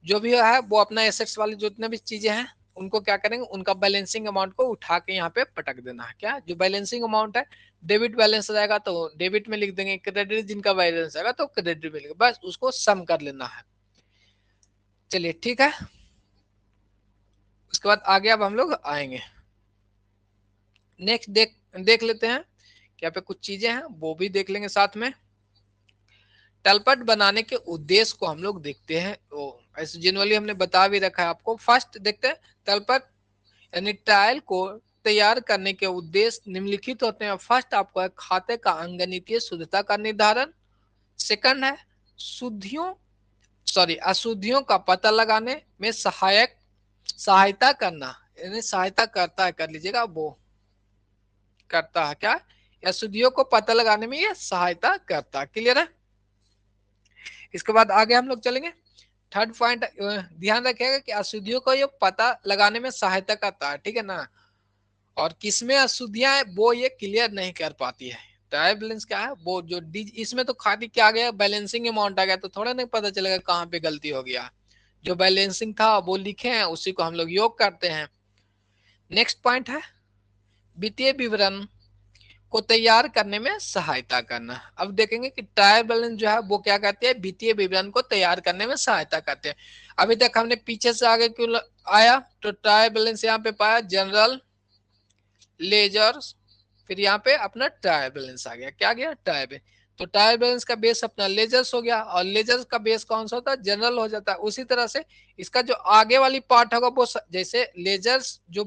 जो भी है वो अपना एसेट्स वाली जितने भी चीजें हैं उनको क्या करेंगे, उनका बैलेंसिंग अमाउंट को उठा के यहाँ पे पटक देना है। क्या जो बैलेंसिंग अमाउंट है, डेबिट बैलेंस रहेगा तो डेबिट में लिख देंगे, क्रेडिट जिनका बैलेंस आएगा तो क्रेडिट में लिखेंगे, बस उसको सम कर लेना है। चलिए ठीक है, उसके बाद आगे अब हम लोग आएंगे। नेक्स्ट देख देख लेते हैं कि यहाँ पे कुछ चीजें हैं वो भी देख लेंगे साथ में। तलपट बनाने के उद्देश्य को हम लोग देखते हैं। तो ऐसे जनरली हमने बता भी रखा है आपको। फर्स्ट देखते हैं तलपट यानी ट्रायल को तैयार करने के उद्देश्य निम्नलिखित होते हैं। फर्स्ट आपको है खाते का अंगणितीय शुद्धता का निर्धारण। सेकंड है शुद्धियों अशुद्धियों का पता लगाने में सहायता करना, यानी सहायता करता है, कर लीजिएगा वो करता है क्या, अशुद्धियों को पता लगाने में ये सहायता करता है। क्लियर है। इसके बाद आगे हम लोग चलेंगे। थर्ड पॉइंट ध्यान रखिएगा कि अशुद्धियों को ये पता लगाने में सहायता करता है, ठीक है ना। और किसमें अशुद्धियां है वो ये क्लियर नहीं कर पाती है। ट्रायल बैलेंस क्या है वो जो इसमें तो खाली क्या गया, बैलेंसिंग अमाउंट आ गया, तो थोड़ा नहीं पता चलेगा कहाँ पे गलती हो गया। जो बैलेंसिंग था वो लिखे हैं उसी को हम लोग योग करते हैं। नेक्स्ट पॉइंट है वित्तीय विवरण को तैयार करने में सहायता करना। अब देखेंगे कि ट्रायल बैलेंस जो है वो क्या कहते हैं, वित्तीय विवरण को तैयार करने में सहायता करते हैं। अभी तक हमने पीछे से आगे क्यों आया, तो ट्रायल बैलेंस यहाँ पे पाया जनरल, लेजर, फिर यहाँ पे अपना ट्रायल बैलेंस आ गया। क्या गया, ट्रायल बैलेंस। तो ट्रायल बैलेंस का बेस अपना लेजर्स हो गया, और लेजर्स का बेस कौन सा होता है, जनरल हो जाता है। उसी तरह से इसका जो आगे वाली पार्ट होगा वो जैसे लेजर्स जो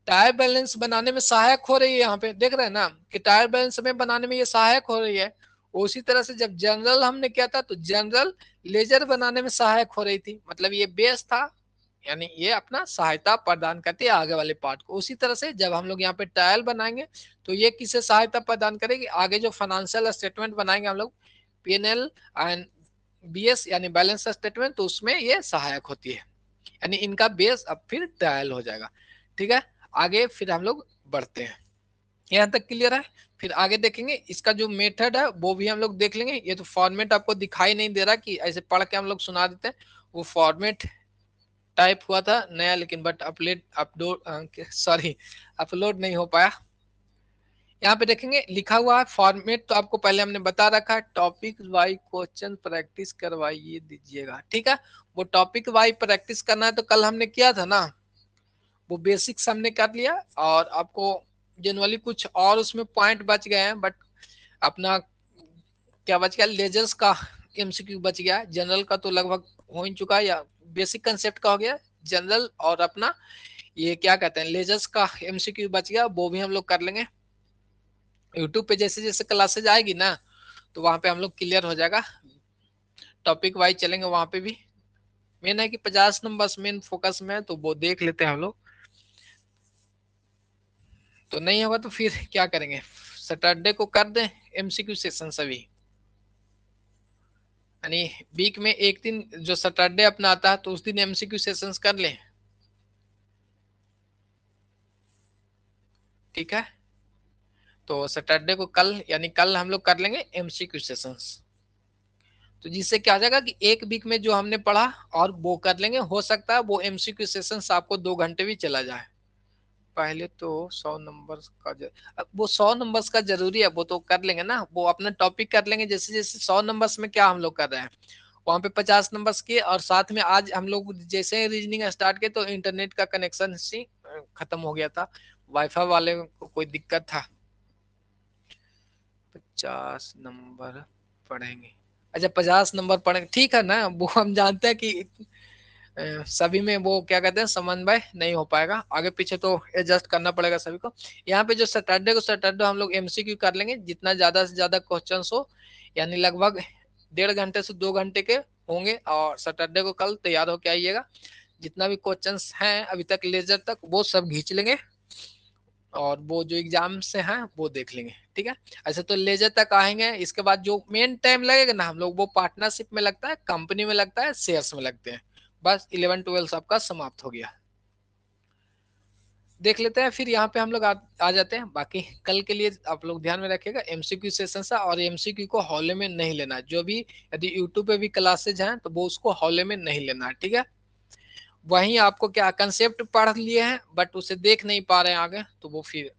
टायर बैलेंस बनाने में सहायक हो रही है, यहाँ पे देख रहे हैं ना कि टायर बैलेंस में बनाने में ये सहायक हो रही है। उसी तरह से जब जनरल हमने किया था तो जनरल लेजर बनाने में सहायक हो रही थी, मतलब ये बेस था, यानी ये अपना सहायता प्रदान करती है आगे वाले पार्ट को। उसी तरह से जब हम लोग यहाँ पे ट्रायल बनाएंगे तो ये किसे सहायता प्रदान करेगी, आगे जो फाइनेंशियल स्टेटमेंट बनाएंगे हम लोग, पीएनएल एंड बीएस यानी बैलेंस स्टेटमेंट, तो उसमें ये सहायक होती है। यानी इनका बेस अब फिर ट्रायल हो जाएगा। ठीक है, आगे फिर हम लोग बढ़ते हैं। यहाँ तक क्लियर है। फिर आगे देखेंगे इसका जो मेथड है वो भी हम लोग देख लेंगे। ये तो फॉर्मेट आपको दिखाई नहीं दे रहा कि ऐसे पढ़ के हम लोग सुना देते हैं, वो फॉर्मेट टाइप हुआ था नया, लेकिन बट अपलोड नहीं हो पाया। यहाँ पे देखेंगे लिखा हुआ है फॉर्मेट, तो आपको पहले हमने बता रखा है, टॉपिक वाई क्वेश्चन प्रैक्टिस करवाइए दीजिएगा, ठीक है। वो टॉपिक वाई प्रैक्टिस करना है, तो कल हमने किया था ना, वो बेसिक्स हमने कर लिया, और आपको जनरली कुछ और उसमें पॉइंट बच गए हैं, बट अपना क्या बच गया, लेजर्स का एमसीक्यू बच गया, जनरल का तो लगभग हो ही चुका है, या बेसिक कंसेप्ट का हो गया, जनरल और अपना ये क्या कहते हैं लेजर्स का एमसीक्यू बच गया, वो भी हम लोग कर लेंगे। यूट्यूब पे जैसे जैसे क्लासेज आएगी ना, तो वहां पे हम लोग क्लियर हो जाएगा, टॉपिक वाइज चलेंगे वहां पे भी। मेन है कि 50 नंबर मेन फोकस में है, तो वो देख लेते हैं हम लोग। तो नहीं होगा तो फिर क्या करेंगे, सैटरडे को कर दें एमसीक्यू सेशन सभी, यानी वीक में एक दिन जो सैटरडे अपना आता है, तो उस दिन एमसीक्यू सेशंस कर लें, ठीक है। तो सैटरडे को कल, यानी कल हम लोग कर लेंगे एमसीक्यू सेशंस, तो जिससे क्या हो जाएगा कि एक वीक में जो हमने पढ़ा और वो कर लेंगे, हो सकता है वो एमसीक्यू सेशंस आपको 2 घंटे भी चला जाए। पहले तो 100 नंबर का अब वो 100 नंबर का जरूरी है, वो तो कर लेंगे ना, वो अपना टॉपिक कर लेंगे, जैसे जैसे 100 नंबर में क्या हम लोग कर रहे हैं, वहां पे 50 नंबर के, और साथ में आज हम लोग जैसे रीजनिंग स्टार्ट किए तो इंटरनेट का कनेक्शन ही खत्म हो गया था, वाईफाई वाले को कोई दिक्कत था। 50 नंबर पढ़ेंगे, अच्छा 50 नंबर पढ़ेंगे, ठीक है ना, वो हम जानते हैं कि सभी में वो क्या कहते हैं समन्वय नहीं हो पाएगा, आगे पीछे तो एडजस्ट करना पड़ेगा सभी को। यहाँ पे जो सैटरडे को सैटरडे हम लोग एमसीक्यू कर लेंगे, जितना ज्यादा से ज्यादा क्वेश्चन हो, यानी लगभग 1.5 घंटे से 2 घंटे के होंगे, और सैटरडे को कल तैयार होके आइएगा, जितना भी क्वेश्चन हैं अभी तक लेजर तक वो सब खींच लेंगे, और वो जो एग्जाम से हैं वो देख लेंगे, ठीक है। ऐसे तो लेजर तक आएंगे, इसके बाद जो मेन टाइम लगेगा ना हम लोग, वो पार्टनरशिप में लगता है, कंपनी में लगता है, शेयर्स में लगते हैं, बस 11 12 आपका समाप्त हो गया। देख लेते हैं, फिर यहाँ पे हम लोग आ जाते हैं, बाकी कल के लिए आप लोग ध्यान में रखिएगा एमसीक्यू सेशन सा, और एमसीक्यू को हॉले में नहीं लेना, जो भी यदि यूट्यूब पे भी क्लासेज हैं तो वो उसको हॉले में नहीं लेना, ठीक है। वहीं आपको क्या कंसेप्ट पढ़ लिए हैं बट उसे देख नहीं पा रहे हैं आगे, तो वो फिर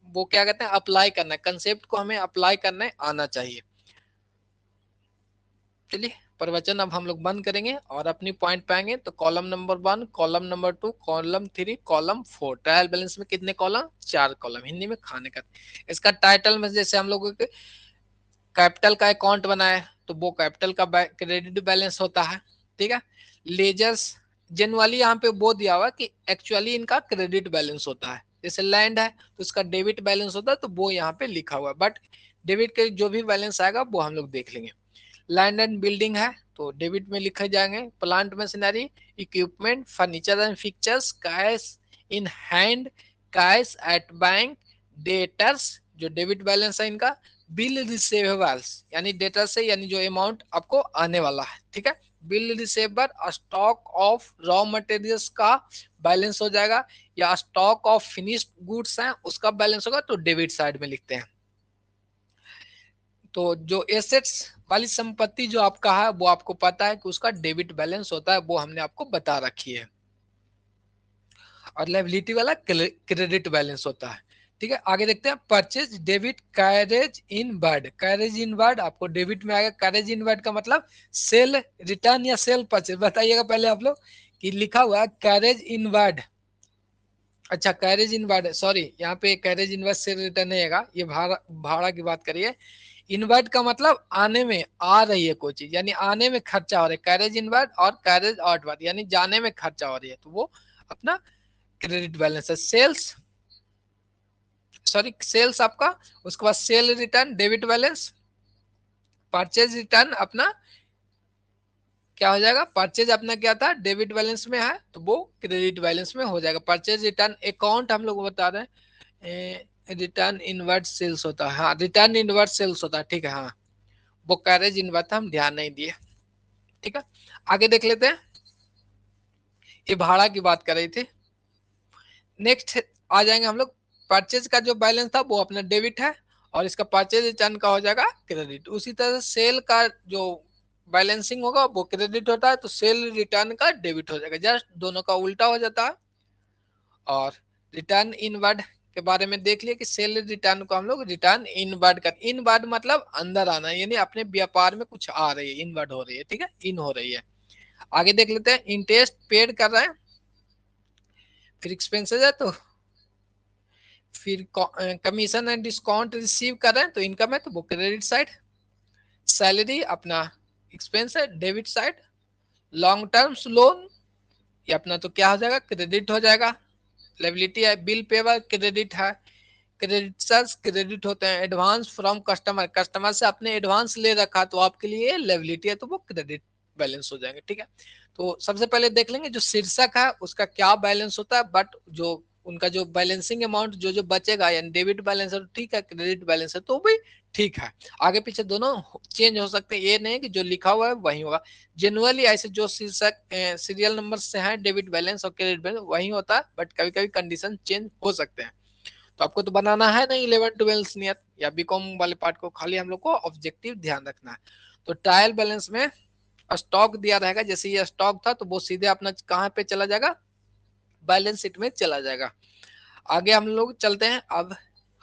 वो क्या कहते हैं अप्लाई करना है, कंसेप्ट को हमें अप्लाई करने आना चाहिए। चलिए प्रवचन अब हम लोग बंद करेंगे और अपनी पॉइंट पाएंगे, तो column number 1, column number 2, column 3, column 4, trial balance में कितने कॉलम, 4 कॉलम, हिंदी में खाने का। इसका टाइटल में जैसे हम लोगों के कैपिटल का अकाउंट बनाए, तो वो कैपिटल का क्रेडिट बैलेंस होता है, ठीक है। लेजर्स जनरली यहाँ पे वो दिया हुआ कि एक्चुअली इनका क्रेडिट बैलेंस होता है, जैसे लैंड है तो उसका डेबिट बैलेंस होता है, तो वो यहाँ पे लिखा हुआ है, बट डेबिट के जो भी बैलेंस आएगा वो हम लोग देख लेंगे। लैंड एंड बिल्डिंग है तो डेबिट में लिखे जाएंगे, plant machinery, equipment, furniture and fixtures, cash in hand, cash at bank, debtors जो डेबिट बैलेंस है इनका, बिल रिसेवेबल्स यानी डेटर से यानी जो अमाउंट आपको आने वाला है, ठीक है। Bill receivable, stock of raw materials का बैलेंस हो जाएगा, या स्टॉक ऑफ फिनिश्ड गुड्स है उसका बैलेंस होगा, तो डेबिट साइड में लिखते हैं। तो जो एसेट्स वाली संपत्ति जो आपका है वो आपको पता है कि उसका डेबिट बैलेंस होता है, वो हमने आपको बता रखी है, और लायबिलिटी वाला क्रेडिट बैलेंस होता है, ठीक है। आगे देखते हैं परचेज डेबिट कैरेज इन वर्ड, कैरेज इन वर्ड आपको डेबिट में आएगा, कैरेज इन वर्ड का मतलब सेल रिटर्न या सेल परचेज, बताइएगा पहले आप लोग कि लिखा हुआ है कैरेज इन वर्ड, अच्छा कैरेज इन वर्ड, सॉरी यहाँ पे कैरेज इन वर्ड सेल रिटर्न नहीं आएगा, ये भाड़ा भाड़ा की बात करिए। इनवर्ट का मतलब आने में आ रही है कोई चीज, यानी आने में खर्चा हो रहा है, कैरेज इनवर्ट, और कैरेज आउटवर्ड यानी जाने में खर्चा हो रही है, तो वो अपना क्रेडिट बैलेंस है। सेल्स, सॉरी सेल्स आपका, उसके बाद cell return debit balance, purchase return अपना क्या हो जाएगा, परचेज अपना क्या था डेबिट बैलेंस में है, तो वो क्रेडिट बैलेंस में हो जाएगा। परचेज रिटर्न अकाउंट हम लोग बता रहे हैं, रिटर्न इनवर्ट सेल्स होता है, हाँ रिटर्न इनवर्ट सेल्स होता है, ठीक है, हाँ वो कैरेज इनवर्ट हम ध्यान नहीं दिए, ठीक है। आगे देख लेते हैं, ये भाड़ा की बात कर रही थी। नेक्स्ट आ जाएंगे हम लोग, परचेज का जो बैलेंस था वो अपना डेबिट है, और इसका परचेज रिटर्न का हो जाएगा क्रेडिट। उसी तरह सेल का जो बैलेंसिंग होगा वो क्रेडिट होता है, तो सेल रिटर्न का डेबिट हो जाएगा, जस्ट दोनों का उल्टा हो जाता है। और रिटर्न इनवर्ड के बारे में देख लिया कि सेल रिटर्न को हम लोग रिटर्न इनवर्ड कर, इनवर्ड मतलब अंदर आना, यानी अपने व्यापार में कुछ आ रही है, इनवर्ड हो रही है, ठीक है, इन हो रही है। आगे देख लेते हैं, इंटरेस्ट पेड कर रहे हैं, फिर एक्सपेंसेस है तो फिर कमीशन एंड डिस्काउंट रिसीव कर रहे हैं तो इनकम है, तो वो क्रेडिट साइड। सैलरी अपना एक्सपेंस है, debit side. Long terms loan ये अपना तो क्या हो जाएगा, क्रेडिट हो जाएगा। लायबिलिटी है, बिल पेबल क्रेडिट है, क्रेडिटर्स क्रेडिट होते हैं। एडवांस फ्रॉम कस्टमर, कस्टमर से आपने एडवांस ले रखा तो आपके लिए लायबिलिटी है, तो वो क्रेडिट बैलेंस हो जाएंगे, ठीक है। तो सबसे पहले देख लेंगे जो शीर्षक है उसका क्या बैलेंस होता है, बट जो उनका जो बैलेंसिंग अमाउंट जो बचेगा, यानी डेबिट बैलेंस है तो ठीक है, क्रेडिट बैलेंस है तो भी ठीक है। आगे पीछे दोनों चेंज हो सकते हैं, ये नहीं कि जो लिखा हुआ है वही होगा। जनरली ऐसे जो शीर्षक सीरियल नंबर से है, डेबिट बैलेंस और क्रेडिट बैलेंस वही होता है, बट कभी कभी कंडीशन चेंज हो सकते हैं। तो आपको तो बनाना है ना 11-12 नियत या बीकॉम वाले पार्ट को, खाली हम लोग को ऑब्जेक्टिव ध्यान रखना है। तो ट्रायल बैलेंस में स्टॉक दिया रहेगा, जैसे ये स्टॉक था तो वो सीधे अपना कहाँ पे चला जाएगा, बैलेंस शीट में चला जाएगा। आगे हम लोग चलते हैं, अब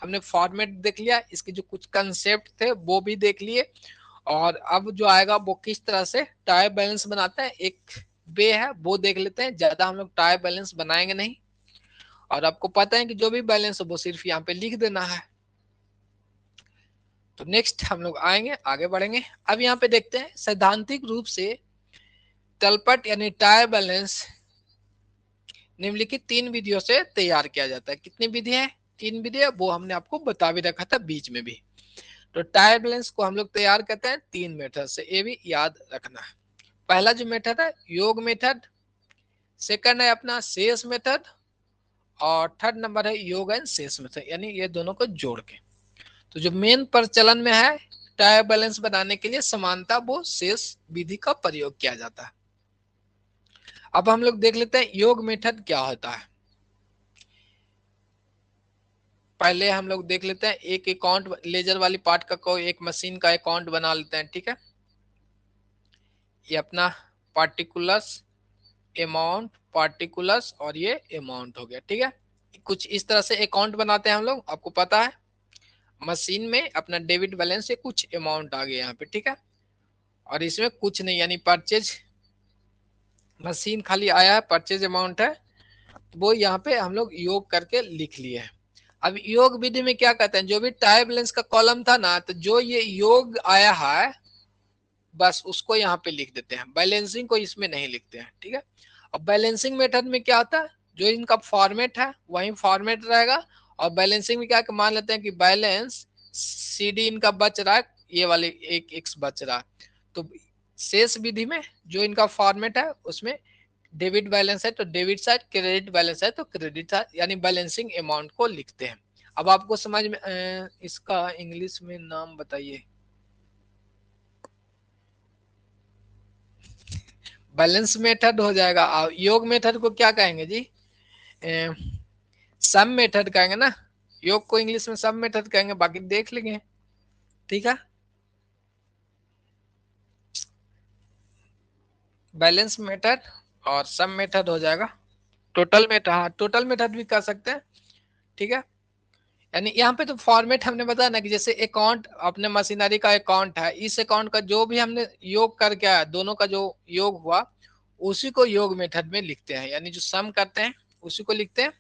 हमने फॉर्मेट देख लिया, इसके जो कुछ कंसेप्ट थे वो भी देख लिए, और अब जो आएगा वो किस तरह से ट्रायल बैलेंस बनाते हैं, एक वे है वो देख लेते हैं। ज्यादा हम लोग ट्रायल बैलेंस बनाएंगे नहीं, और आपको पता है कि जो भी बैलेंस हो वो सिर्फ यहाँ पे लिख देना है। तो नेक्स्ट हम लोग आएंगे, आगे बढ़ेंगे। अब यहाँ पे देखते हैं सैद्धांतिक रूप से तलपट यानी ट्रायल बैलेंस निम्नलिखित 3 विधियों से तैयार किया जाता है। कितनी विधि है, 3 विधि है, वो हमने आपको बता भी रखा था बीच में भी। तो ट्रायल बैलेंस को हम लोग तैयार करते हैं 3 मेथड से, ये भी याद रखना है। पहला जो मेथड है योग मेथड, सेकंड है अपना शेष मेथड, और थर्ड नंबर है योग एंड शेष मेथड, यानी ये दोनों को जोड़ के। तो जो मेन प्रचलन में है ट्रायल बैलेंस बनाने के लिए समानता वो शेष विधि का प्रयोग किया जाता है। अब हम लोग देख लेते हैं योग मेथड क्या होता है। पहले हम लोग देख लेते हैं एक अकाउंट, लेजर वाली पार्ट का कोई एक मशीन का अकाउंट बना लेते हैं, ठीक है। ये अपना पार्टिकुलर्स अमाउंट, पार्टिकुलर्स और ये अमाउंट हो गया, ठीक है। कुछ इस तरह से अकाउंट बनाते हैं हम लोग, आपको पता है। मशीन में अपना डेबिट बैलेंस से कुछ अमाउंट आ गया यहाँ पे, ठीक है, और इसमें कुछ नहीं, यानी परचेज मशीन खाली आया है, परचेज अमाउंट है, वो यहाँ पे हम लोग योग करके लिख लिए हैं। अब योग विधि में क्या कहते हैं, जो भी ट्रायल बैलेंस का कॉलम था ना, तो जो ये योग आया है बस उसको यहाँ पे लिख देते हैं, बैलेंसिंग को इसमें नहीं लिखते हैं, ठीक है। अब बैलेंसिंग मेथड में क्या होता है, जो इनका फॉर्मेट है वही फॉर्मेट रहेगा, और बैलेंसिंग में क्या मान लेते हैं कि बैलेंस CD इनका बच रहा है, ये वाले एक एक्स बच रहा है, तो शेष विधि में जो इनका फॉर्मेट है उसमें डेबिट बैलेंस है तो डेबिट साइड, क्रेडिट बैलेंस है तो क्रेडिट साइड, यानी बैलेंसिंग अमाउंट को लिखते हैं। अब आपको समझ में इसका इंग्लिश में नाम बताइए, बैलेंस मेथड हो जाएगा। योग मेथड को क्या कहेंगे जी, सम मेथड कहेंगे ना, योग को इंग्लिश में सम मेथड कहेंगे, बाकी देख लेंगे, ठीक है। बैलेंस मेथड और सम मेथड हो जाएगा, टोटल मेथड, हाँ टोटल मेथड भी कर सकते हैं, ठीक है। यानी यहाँ पे तो फॉर्मेट हमने बताया ना कि जैसे अकाउंट अपने मशीनरी का अकाउंट है, इस अकाउंट का जो भी हमने योग करके आया, दोनों का जो योग हुआ उसी को योग मेथड में लिखते हैं, यानी जो सम करते हैं उसी को लिखते हैं।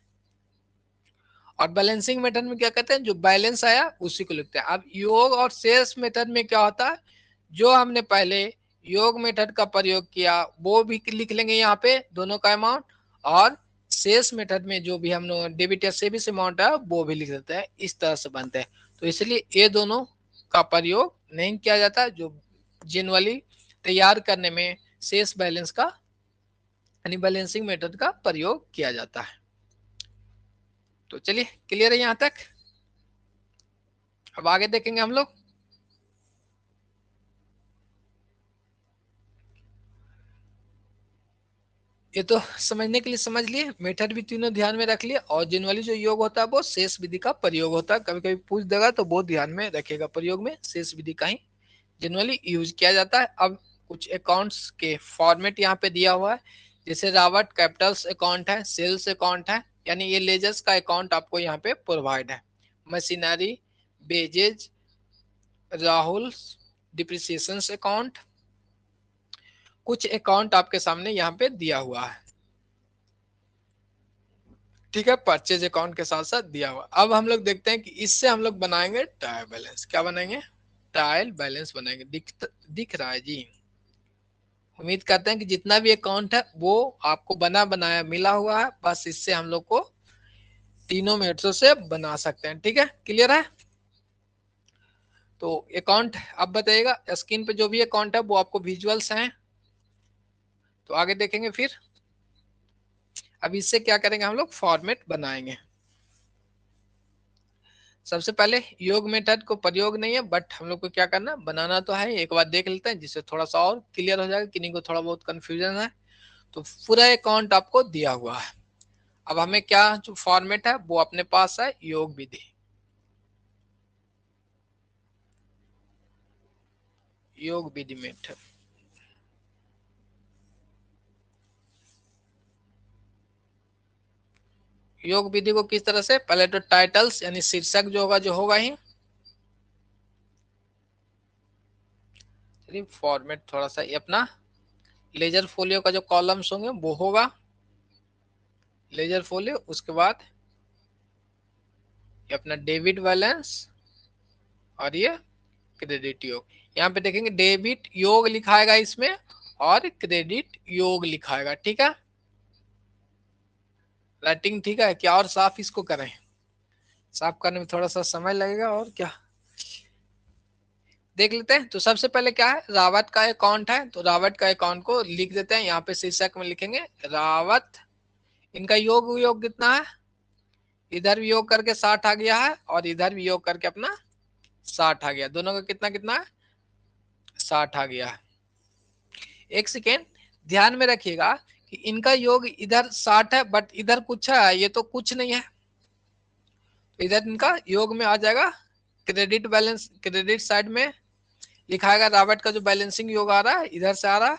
और बैलेंसिंग मेथड में क्या कहते हैं, जो बैलेंस आया उसी को लिखते हैं। अब योग और शेष मेथड में क्या होता है, जो हमने पहले योग मेथड का प्रयोग किया वो भी लिख लेंगे यहाँ पे दोनों का अमाउंट, और शेष मेथड में जो भी हम लोग डेबिट या सेविंग्स अमाउंट है वो भी लिख देते हैं, इस तरह से बनते हैं। तो इसलिए ये दोनों का प्रयोग नहीं किया जाता, जो जनरली तैयार करने में शेष बैलेंस का यानी बैलेंसिंग मेथड का प्रयोग किया जाता है। तो चलिए क्लियर है यहाँ तक, अब आगे देखेंगे हम लोग। ये तो समझने के लिए समझ लिए, मेथड भी तीनों ध्यान में रख लिए, और जनरली जो योग होता है वो शेष विधि का प्रयोग होता है, कभी कभी पूछ देगा तो वो ध्यान में रखेगा, प्रयोग में शेष विधि का ही जनरली यूज किया जाता है। अब कुछ अकाउंट्स के फॉर्मेट यहाँ पे दिया हुआ है, जैसे रावत कैपिटल्स अकाउंट है, सेल्स अकाउंट है, यानी ये लेजर्स का अकाउंट आपको यहाँ पे प्रोवाइड है। Machinery, badges, Rahul depreciation account, कुछ अकाउंट आपके सामने यहाँ पे दिया हुआ है, ठीक है, परचेज अकाउंट के साथ साथ दिया हुआ। अब हम लोग देखते हैं कि इससे हम लोग बनाएंगे ट्रायल बैलेंस। क्या बनाएंगे? ट्रायल बैलेंस बनाएंगे। दिख रहा है जी? उम्मीद करते हैं कि जितना भी अकाउंट है वो आपको बना बनाया मिला हुआ है, बस इससे हम लोग को तीनों मेथड से बना सकते हैं। ठीक है, क्लियर है? तो अकाउंट अब बताइएगा, स्क्रीन पे जो भी अकाउंट है वो आपको विजुअल्स हैं, तो आगे देखेंगे। फिर अब इससे क्या करेंगे, हम लोग फॉर्मेट बनाएंगे। सबसे पहले योग मेथड को प्रयोग नहीं है, बट हम लोग को क्या करना, बनाना तो है। एक बार देख लेते हैं जिससे थोड़ा सा और क्लियर हो जाएगा, किन्हीं को थोड़ा बहुत कंफ्यूजन है। तो पूरा अकाउंट आपको दिया हुआ है। अब हमें क्या जो फॉर्मेट है वो अपने पास है, योग विधि। योग विधि मेथड, योग विधि को किस तरह से, पहले तो टाइटल्स यानी शीर्षक जो होगा ही। चलिए फॉर्मेट थोड़ा सा ये अपना लेजर फोलियो का जो कॉलम्स होंगे वो होगा लेजर फोलियो। उसके बाद ये अपना डेबिट बैलेंस और ये क्रेडिट योग। यहाँ पे देखेंगे डेबिट योग लिखाएगा इसमें और क्रेडिट योग लिखाएगा। ठीक है, राइटिंग ठीक है क्या? और साफ इसको करें, साफ करने में थोड़ा सा समय लगेगा और क्या, देख लेते हैं। तो सबसे पहले क्या है, रावत का अकाउंट है, तो रावत का अकाउंट को लिख देते हैं। यहाँ पे शीर्षक में लिखेंगे रावत। इनका योग कितना है, इधर भी योग करके 60 आ गया है और इधर भी योग करके अपना 60 आ गया, दोनों का कितना कितना है, 60 आ गया है। एक सेकेंड ध्यान में रखिएगा कि इनका योग इधर 60 है, बट इधर कुछ है, ये तो कुछ नहीं है। इधर इनका योग में आ जाएगा क्रेडिट बैलेंस, क्रेडिट साइड में लिखाएगा रॉबर्ट का जो बैलेंसिंग योग आ रहा है, इधर से आ रहा है,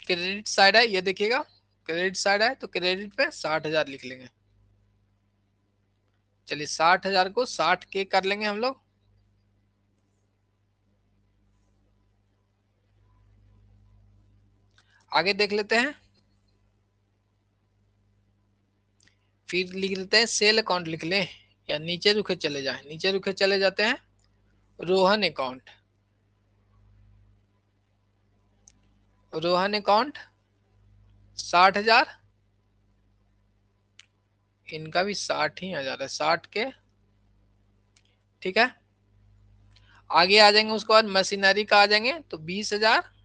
क्रेडिट साइड है, ये देखिएगा क्रेडिट साइड है, तो क्रेडिट पे 60,000 लिख लेंगे। चलिए 60,000 को 60 के कर लेंगे हम लोग। आगे देख लेते हैं, फिर लिख लेते हैं सेल अकाउंट लिख लें, या नीचे रुके चले जाए, नीचे रुके चले जाते हैं, रोहन अकाउंट, रोहन अकाउंट 60,000, इनका भी 60,000 है, 60 के। ठीक है, आगे आ जाएंगे, उसके बाद मशीनरी का आ जाएंगे तो 20,000,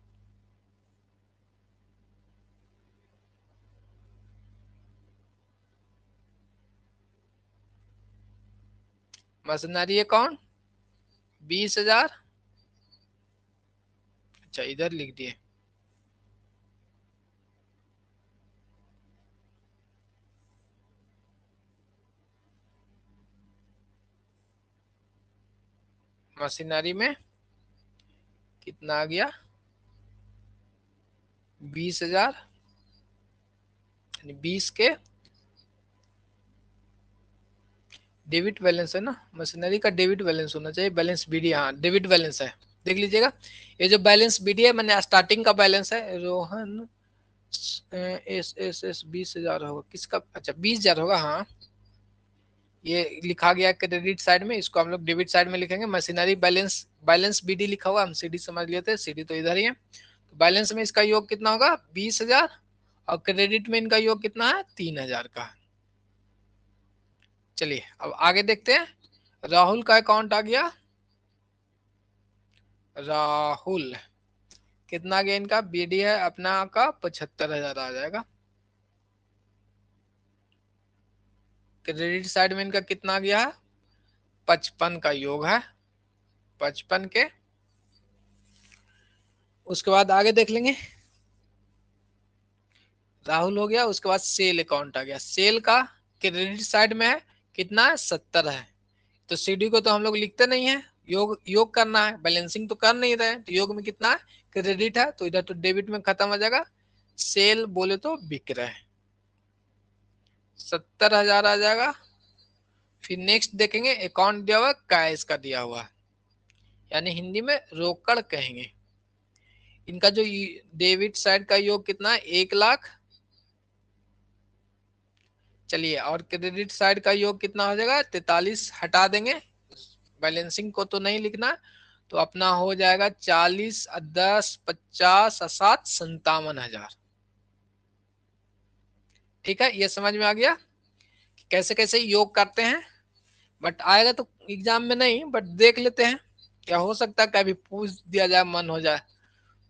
मशीनरी अकाउंट 20,000। अच्छा इधर लिख दिए, मशीनरी में कितना आ गया, 20,000, 20 के डेबिट बैलेंस है ना, मशीनरी का डेबिट बैलेंस होना चाहिए, बैलेंस बीडी, हाँ डेबिट बैलेंस है, देख लीजिएगा। ये जो बैलेंस बीडी है मैंने स्टार्टिंग का बैलेंस है, रोहन एस 20,000 होगा किसका, अच्छा 20,000 होगा, हाँ ये लिखा गया क्रेडिट साइड में, इसको हम लोग डेबिट साइड में लिखेंगे। मशीनरी बैलेंस, बैलेंस बीडी लिखा हुआ, हम सीडी समझ लेते हैं, सीडी तो इधर ही है। तो बैलेंस में इसका योग कितना होगा, 20,000, और क्रेडिट में इनका योग कितना है, 3,000 का। चलिए अब आगे देखते हैं, राहुल का अकाउंट आ गया, राहुल कितना गया, इनका बीडी है अपना का 75,000 आ जाएगा। क्रेडिट साइड में इनका कितना गया है, 55 का योग है, 55 के। उसके बाद आगे देख लेंगे, राहुल हो गया, उसके बाद सेल अकाउंट आ गया, सेल का क्रेडिट साइड में है कितना है, 70 है, तो सीडी को तो हम लोग लिखते नहीं है, योग योग करना है, बैलेंसिंग तो कर नहीं रहे, तो योग में कितना है, क्रेडिट है, तो इधर तो डेबिट में खत्म हो जाएगा, सेल बोले तो बिक रहे हैं, 70,000 आ जाएगा। फिर नेक्स्ट देखेंगे अकाउंट दिया हुआ, कैश का दिया हुआ, यानी हिंदी में रोकड़ कहेंगे। इनका जो डेबिट साइड का योग कितना है, 1 लाख। चलिए, और क्रेडिट साइड का योग कितना हो जाएगा, 43 हटा देंगे, बैलेंसिंग को तो नहीं लिखना, तो अपना हो जाएगा 40, 10, 50, 7, 57,000। ठीक है, ये समझ में आ गया कि कैसे कैसे योग करते हैं। बट आएगा तो एग्जाम में नहीं, बट देख लेते हैं, क्या हो सकता है कभी पूछ दिया जाए, मन हो जाए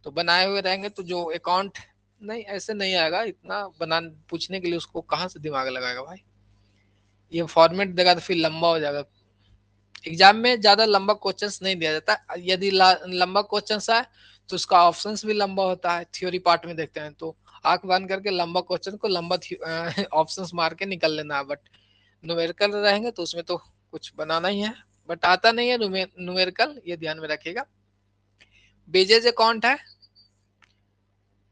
तो बनाए हुए रहेंगे, तो जो अकाउंट नहीं, ऐसे नहीं आएगा इतना बना पूछने के लिए, उसको कहाँ से दिमाग लगाएगा भाई, ये फॉर्मेट देगा तो फिर लंबा हो जाएगा। एग्जाम में ज्यादा लंबा क्वेश्चंस नहीं दिया जाता, यदि लंबा क्वेश्चंस है तो उसका ऑप्शंस भी लंबा होता है, थ्योरी पार्ट में देखते हैं तो आंख बंद करके लंबा क्वेश्चन को लंबा ऑप्शंस मार के निकल लेना है। बट न्यूमेरिकल रहेंगे तो उसमें तो कुछ बनाना ही है, बट आता नहीं है न्यूमेरिकल, ये ध्यान में रखिएगा। बेजेज अकाउंट है,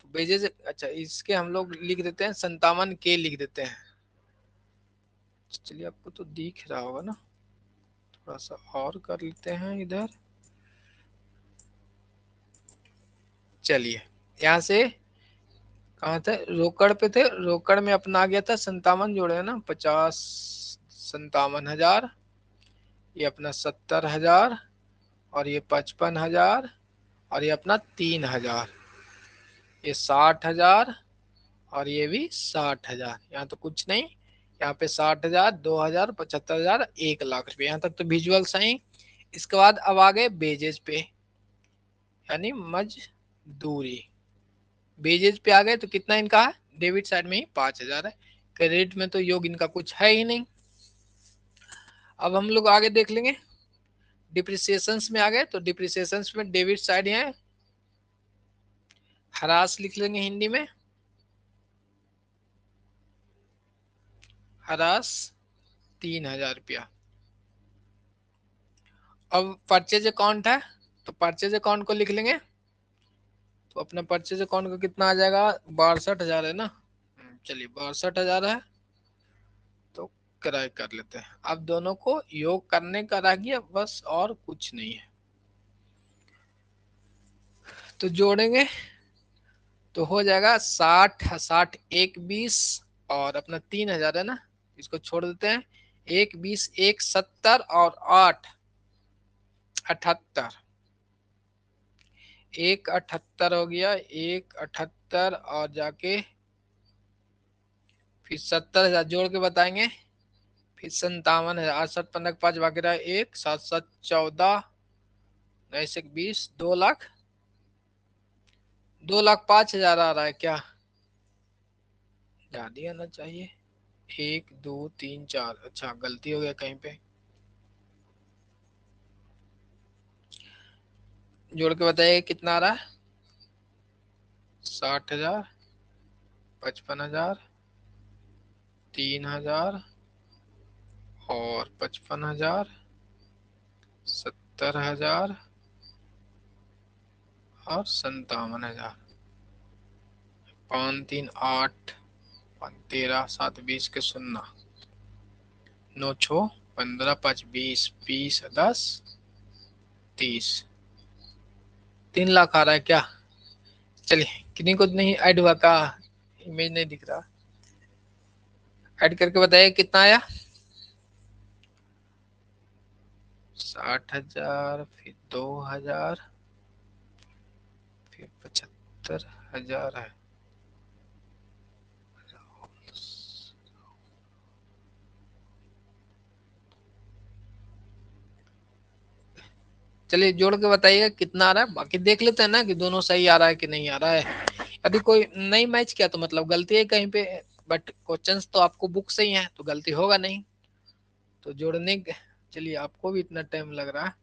तो बेजेज, अच्छा इसके हम लोग लिख देते हैं 57K लिख देते हैं। चलिए, आपको तो दिख रहा होगा ना, थोड़ा सा और कर लेते हैं इधर। चलिए, यहाँ से कहाँ थे, रोकड़ पे थे, रोकड़ में अपना आ गया था 57 जोड़े है ना, 50, 57,000, ये अपना 70,000, और ये 55,000, और ये अपना 3,000, ये 60,000, और ये भी 60,000। यहाँ तो कुछ नहीं, यहाँ पे 60,000, 2,000, 75,000, 1 लाख रुपए, यहाँ तक तो विजुअल सही। इसके बाद अब आ गए बेजेज पे, यानी मजदूरी। बेजेज पे आ गए तो कितना इनका है, डेबिट साइड में ही 5,000 है, क्रेडिट में तो योग इनका कुछ है ही नहीं। अब हम लोग आगे देख लेंगे, डिप्रिसिएशंस में आ गए, तो डिप्रिसिएशंस में डेबिट साइड है, हरास लिख लेंगे हिंदी में, हरास 3,000 रुपया। अब परचेज अकाउंट है, तो परचेज अकाउंट को लिख लेंगे, तो अपना परचेज अकाउंट का कितना आ जाएगा, 62,000 है ना, चलिए 62,000 है, तो किराए कर लेते हैं। अब दोनों को योग करने का रह गया बस, और कुछ नहीं है, तो जोड़ेंगे तो हो जाएगा 60, 60, 1, 20, और अपना 3,000 है ना, इसको छोड़ देते हैं, 1, 20, 1, 70, और 8, 78, 1, 78 हो गया, 1, 78, और जाके फिर 70,000 जोड़ के बताएंगे, फिर 57,000, 68, 15, 5 बाकी रहा 1, 7, 7, 14, 9, 20, 2 लाख, 2,05,000 आ रहा है क्या, ज्यादा आना चाहिए, 1, 2, 3, 4, अच्छा गलती हो गया कहीं पे, जोड़ के बताइए कितना आ रहा है, 60,000, 55,000, 3,000, और 55,000, 70,000, और 57,000, 5, 3, 8, 5, 13, 7, 20 के 0, 9, 6, 15, 5, 20, 20, 10, 30, 3 लाख आ रहा है क्या, चलिए किन्हीं को नहीं ऐड हुआ का, इमेज नहीं दिख रहा, ऐड करके बताइए कितना आया, 60,000, फिर 2,000, फिर 75,000 है, चलिए जोड़ के बताइएगा कितना आ रहा है, बाकी देख लेते हैं ना कि दोनों सही आ रहा है कि नहीं आ रहा है, यदि कोई नहीं मैच किया तो मतलब गलती है कहीं पे, बट क्वेश्चंस तो आपको बुक से ही है तो गलती होगा नहीं, तो जोड़ने, चलिए आपको भी इतना टाइम लग रहा है,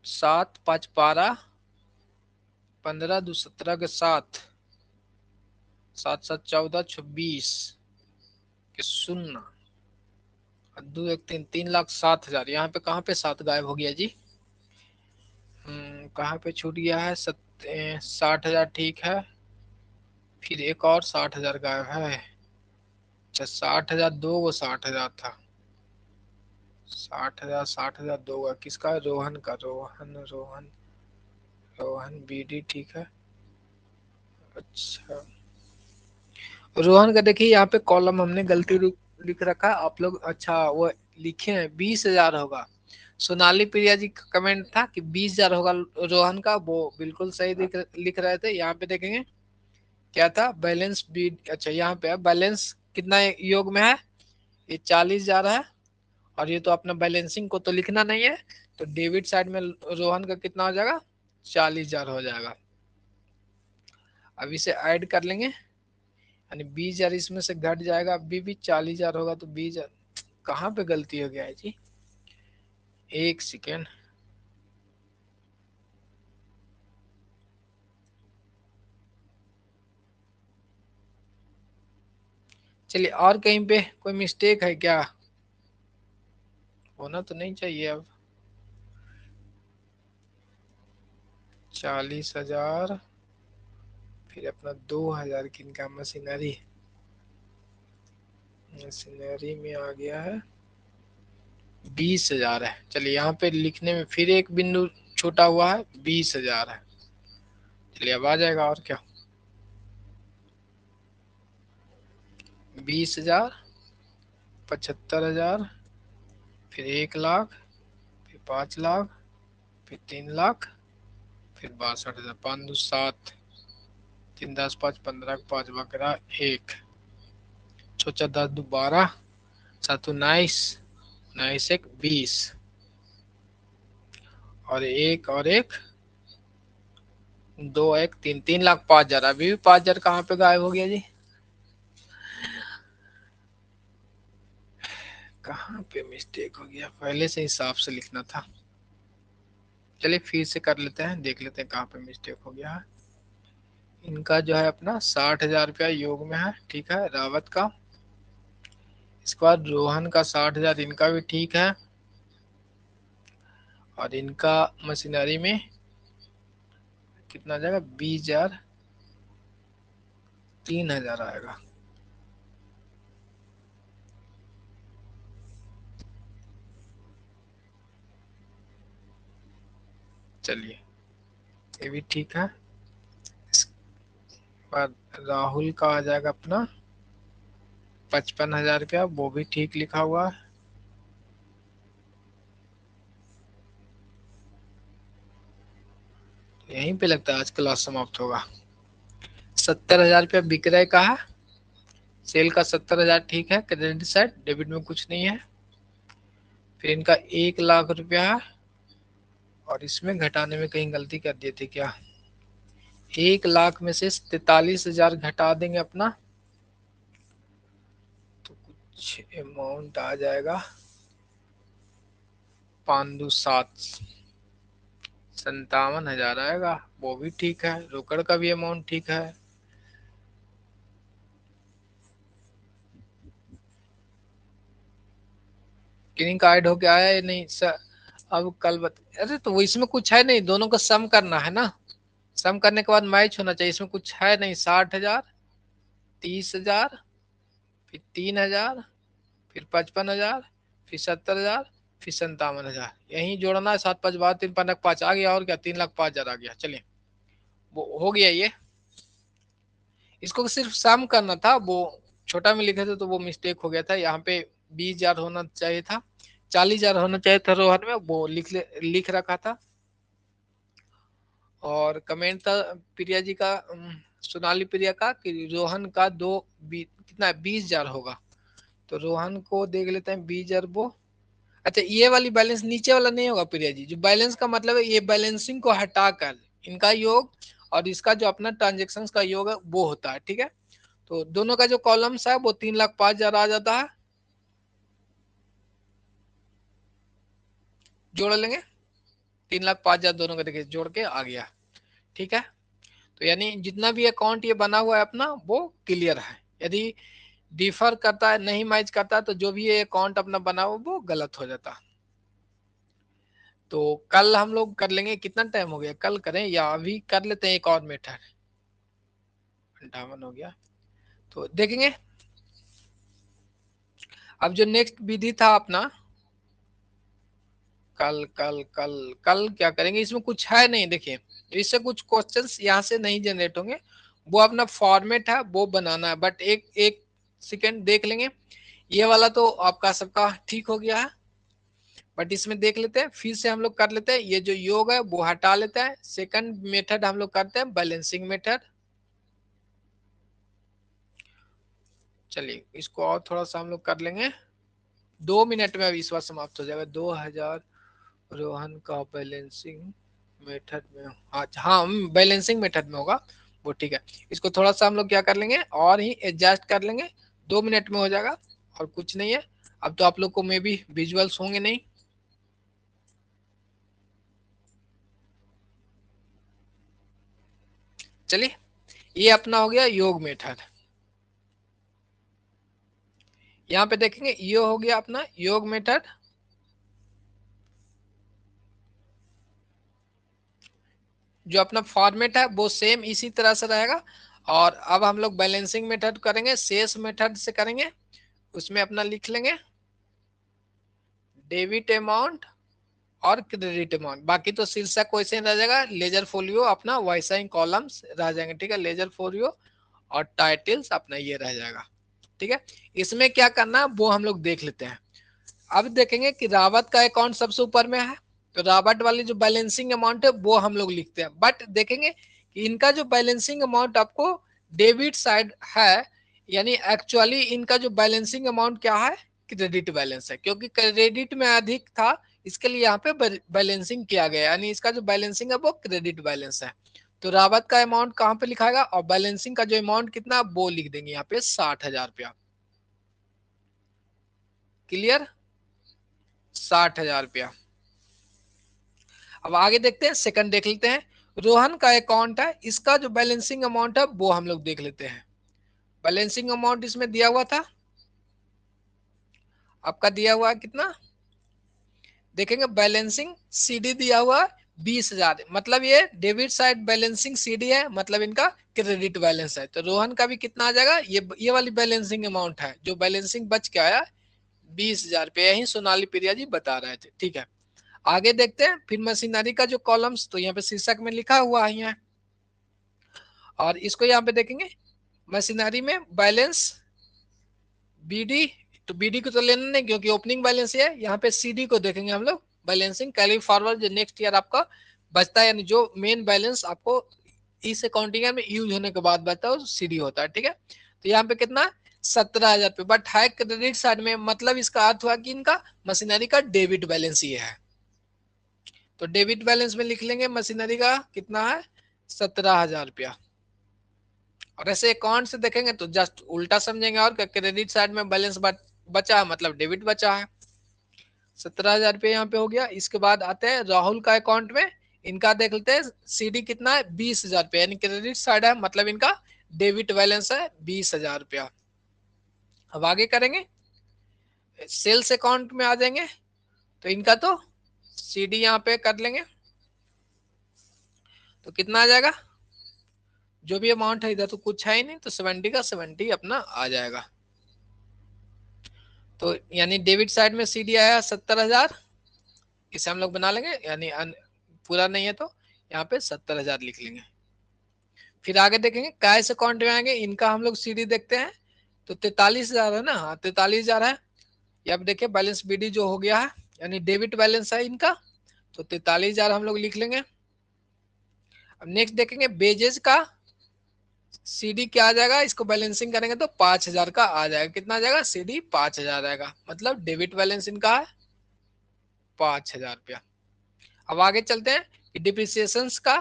सात, 5, 12, 15 दो 17 के 7, 7 7 14 26 के 0, दो एक 3, 3,07,000। यहाँ पे कहाँ पे 7 गायब हो गया जी? कहाँ पे छूट गया है? 60,000 ठीक है, फिर एक और 60,000 गायब है। अच्छा 60,000 दो वो 60,000 था, 60,000 60,000 दो का किसका है? रोहन का। रोहन रोहन रोहन बीडी ठीक है। अच्छा रोहन का देखिए यहाँ पे कॉलम हमने गलती लिख रखा है आप लोग। अच्छा वो लिखे हैं 20,000 होगा। सोनाली प्रिया जी का कमेंट था कि 20,000 होगा रोहन का, वो बिल्कुल सही लिख रहे थे। यहाँ पे देखेंगे क्या था? Balance B. अच्छा यहाँ पे बैलेंस कितना योग में है? ये 40,000 है। और ये तो अपना बैलेंसिंग को तो लिखना नहीं है, तो डेबिट साइड में रोहन का कितना हो जाएगा? 40,000 हो जाएगा। अब इसे ऐड कर लेंगे, यानी 20,000 इसमें से घट जाएगा। अभी भी 40,000 होगा तो 20,000 कहाँ पे गलती हो गया है जी? एक सेकेंड। चलिए और कहीं पे कोई मिस्टेक है क्या? होना तो नहीं चाहिए। अब 40,000, फिर अपना 2,000 किनका? मशीनरी। मशीनरी में आ गया है 20,000 है। चलिए यहाँ पे लिखने में फिर एक बिंदु छोटा हुआ है, 20,000 है। चलिए अब आ जाएगा और क्या? 20,000, 75,000, फिर 1,00,000, फिर 5,00,000, फिर 3,00,000, फिर 62,000। 5 2 7, 3 10 5 15 5 बकरा 1, 4 10 2 12, 7 19, 19 1 20, और एक 2 1 3, 3,05,000। अभी भी 5,000 कहाँ पे गायब हो गया जी? कहाँ पे मिस्टेक हो गया? पहले से हिसाब से लिखना था। चलिए फिर से कर लेते हैं, देख लेते हैं कहाँ पे मिस्टेक हो गया है। इनका जो है अपना 60,000 रुपया योग में है, ठीक है, रावत का। इसके बाद रोहन का 60,000, इनका भी ठीक है। और इनका मशीनरी में कितना जाएगा? 20,000, 3,000 आएगा। चलिए ये भी ठीक है। इसके बाद राहुल का आ जाएगा अपना 55,000 रुपया, वो भी ठीक लिखा हुआ है। यहीं पे लगता है आज क्लास समाप्त होगा। 70,000 रुपया विक्रय का है, सेल का 70,000 ठीक है, क्रेडिट साइड, डेबिट में कुछ नहीं है। फिर इनका 1,00,000 रुपया है, और इसमें घटाने में कहीं गलती कर दी थी क्या? 1,00,000 में से 43,000 घटा देंगे अपना, तो कुछ अमाउंट आ जाएगा 5 2 7, 57,000 आएगा। वो भी ठीक है। रोकड़ का भी अमाउंट ठीक है। किन्हीं का ऐड होके आया या नहीं सर? अब कल अरे तो वो इसमें कुछ है नहीं, दोनों का सम करना है ना। सम करने के बाद मैच होना चाहिए, इसमें कुछ है नहीं। 60,000, 30,000, फिर 3,000, फिर 55,000, फिर 70,000, फिर 57,000। यही जोड़ना है। 7 5 12 3 5 5 आ गया, और क्या? 3,05,000 आ गया। चलिए वो हो गया ये। इसको सिर्फ सम करना था, वो छोटा में लिखे थे तो वो मिस्टेक हो गया था। यहाँ पे 20,000 होना चाहिए था, 40,000 होना चाहिए था रोहन में, वो लिख रखा था। और कमेंट था प्रिया जी का, सोनाली प्रिया का, कि रोहन का कितना 20,000 होगा। तो रोहन को देख लेते हैं 20,000 वो। अच्छा ये वाली बैलेंस नीचे वाला नहीं होगा प्रिया जी। जो बैलेंस का मतलब है, ये बैलेंसिंग को हटाकर इनका योग और इसका जो अपना ट्रांजेक्शन का योग है वो होता है, ठीक है। तो दोनों का जो कॉलम्स है वो 3,05,000 आ जाता है। जोड़ लेंगे 3,05,000 दोनों का, देखिए जोड़ के आ गया, ठीक है। तो यानी जितना भी अकाउंट ये बना हुआ है अपना वो क्लियर है। यदि डिफर करता है, नहीं मैच करता है, तो जो भी ये अकाउंट अपना बना हुआ वो गलत हो जाता। तो कल हम लोग कर लेंगे, कितना टाइम हो गया, कल करें या अभी कर लेते हैं एक और मेथड। 58 हो गया, तो देखेंगे अब जो नेक्स्ट विधि था अपना, कल कल कल कल क्या करेंगे, इसमें कुछ है नहीं, देखिए इससे कुछ क्वेश्चंस यहाँ से नहीं जनरेट होंगे, वो अपना फॉर्मेट है वो बनाना है। बट एक एक सेकेंड देख लेंगे, ये वाला तो आपका सबका ठीक हो गया है, बट इसमें देख लेते हैं फिर से हम लोग कर लेते हैं। ये जो योग है वो हटा लेते हैं, सेकंड मेथड हम लोग करते हैं बैलेंसिंग मेथड। चलिए इसको और थोड़ा सा हम लोग कर लेंगे, 2 मिनट में अभी इस बार समाप्त हो जाएगा। 2000 रोहन का बैलेंसिंग मेथड में, अच्छा हाँ बैलेंसिंग मेथड में होगा वो, ठीक है। इसको थोड़ा सा हम लोग क्या कर लेंगे और ही एडजस्ट कर लेंगे, 2 मिनट में हो जाएगा और कुछ नहीं है। अब तो आप लोग को मे भी विजुअल्स होंगे नहीं, चलिए ये अपना हो गया योग मेथड। यहाँ पे देखेंगे ये हो गया अपना योग मेथड, जो अपना फॉर्मेट है वो सेम इसी तरह से रहेगा। और अब हम लोग बैलेंसिंग मेथड करेंगे, शेष मेथड से करेंगे, उसमें अपना लिख लेंगे डेबिट अमाउंट और क्रेडिट अमाउंट। बाकी तो शीर्षक वैसे रह जाएगा, लेजर फोलियो अपना वैसा ही कॉलम्स रह जाएंगे, ठीक है। लेजर फोलियो और टाइटल्स अपना ये रह जाएगा, ठीक है। इसमें क्या करना है वो हम लोग देख लेते हैं। अब देखेंगे कि रावत का अकाउंट सबसे ऊपर में है, तो रावत वाली जो बैलेंसिंग अमाउंट है वो हम लोग लिखते हैं। बट देखेंगे कि इनका जो बैलेंसिंग अमाउंट आपको डेबिट साइड है, यानी एक्चुअली इनका जो बैलेंसिंग अमाउंट क्या है, क्रेडिट बैलेंस है, क्योंकि क्रेडिट में अधिक था इसके लिए यहाँ पे बैलेंसिंग किया गया, यानी इसका जो बैलेंसिंग है वो क्रेडिट बैलेंस है। तो रावत का अमाउंट कहाँ पे लिखाएगा और बैलेंसिंग का जो अमाउंट कितना वो लिख देंगे यहाँ पे 60,000 रुपया। क्लियर, 60,000 रुपया। अब आगे देखते हैं, सेकंड देख लेते हैं। रोहन का अकाउंट है, इसका जो बैलेंसिंग अमाउंट है वो हम लोग देख लेते हैं। बैलेंसिंग अमाउंट इसमें दिया हुआ था, आपका दिया हुआ है कितना, देखेंगे बैलेंसिंग सीडी दिया हुआ 20,000, मतलब ये डेबिट साइड बैलेंसिंग सीडी है, मतलब इनका क्रेडिट बैलेंस है। तो रोहन का भी कितना आ जाएगा, ये वाली बैलेंसिंग अमाउंट है, जो बैलेंसिंग बच के आया 20,000 रुपया, यही सोनाली प्रिया जी बता रहे थे, ठीक है। आगे देखते हैं फिर मशीनरी का जो कॉलम्स, तो यहाँ पे शीर्षक में लिखा हुआ है यहाँ, और इसको यहाँ पे देखेंगे मशीनरी में बैलेंस बीडी, तो बीडी को तो लेना नहीं क्योंकि ओपनिंग बैलेंस है। यहाँ पे सीडी को देखेंगे हम लोग, बैलेंसिंग कैरी फॉरवर्ड जो नेक्स्ट ईयर आपका बचता है, यानी जो मेन बैलेंस आपको इस अकाउंटिंग में यूज होने के बाद बचता है वो सीडी होता है, ठीक है। तो यहाँ पे कितना 17,000 रुपये, बट है क्रेडिट साइड में, मतलब इसका अर्थ हुआ कि इनका मशीनरी का डेबिट बैलेंस ये है। तो डेबिट बैलेंस में लिख लेंगे मशीनरी का कितना है 17,000 रुपया। और ऐसे अकाउंट से देखेंगे तो जस्ट उल्टा समझेंगे, और क्रेडिट साइड में बैलेंस बचा है मतलब डेबिट बचा है। 17,000 रुपये यहाँ पे हो गया। इसके बाद आते हैं राहुल का अकाउंट में, इनका देख लेते हैं सीडी कितना है 20,000 रुपये, यानी क्रेडिट साइड है मतलब इनका डेबिट बैलेंस है 20,000 रुपया। अब आगे करेंगे सेल्स अकाउंट में आ जाएंगे, तो इनका तो सीडी यहाँ पे कर लेंगे, तो कितना आ जाएगा, जो भी अमाउंट है, इधर तो कुछ है ही नहीं, तो 70 का 70 अपना आ जाएगा। तो यानी डेबिट साइड में सीडी आया 70,000, इसे हम लोग बना लेंगे, यानी पूरा नहीं है तो यहाँ पे 70,000 लिख लेंगे। फिर आगे देखेंगे कैश अकाउंट में आएंगे, इनका हम लोग सीडी देखते हैं, तो 43,000 है ना, हाँ 43,000 है। ये अब देखिए बैलेंस बीडी जो हो गया है, यानी डेबिट बैलेंस है इनका, तो 43,000 हम लोग लिख लेंगे। अब नेक्स्ट देखेंगे बेजेस का सीडी क्या आ जाएगा, इसको बैलेंसिंग करेंगे तो 5,000 का आ जाएगा। कितना आ जाएगा, सीडी 5,000 आएगा, मतलब डेबिट बैलेंस इनका है 5,000 रुपया। अब आगे चलते हैं, डिप्रिसिएशन का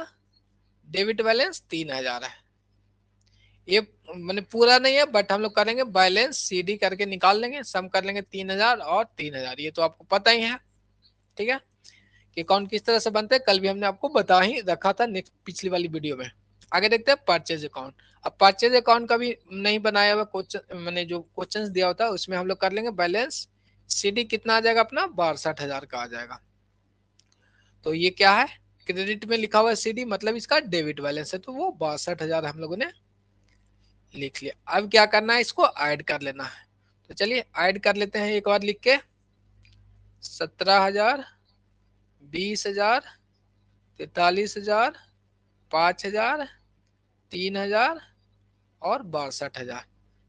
डेबिट बैलेंस 3,000 है। ये मैंने पूरा नहीं है बट हम लोग करेंगे बैलेंस सीडी करके निकाल लेंगे, सम कर लेंगे 3,000 और 3,000, ये तो आपको पता ही है, ठीक है कि अकाउंट किस तरह से बनते हैं, कल भी हमने आपको बता ही रखा था नेक्स्ट पिछली वाली वीडियो में। आगे देखते हैं परचेज अकाउंट। अब परचेज अकाउंट का भी नहीं बनाया हुआ क्वेश्चन, मैंने जो क्वेश्चन दिया होता है उसमें हम लोग कर लेंगे बैलेंस सीडी कितना आ जाएगा अपना 62,000 का आ जाएगा। तो ये क्या है, क्रेडिट में लिखा हुआ है सीडी, मतलब इसका डेबिट बैलेंस है, तो वो 62,000 हम लोगों ने लिख लिया। अब क्या करना है, इसको ऐड कर लेना है। तो चलिए ऐड कर लेते हैं एक बार लिख के, 17,000, 20,000, 43,000, 5,000, 3,000 और 62,000।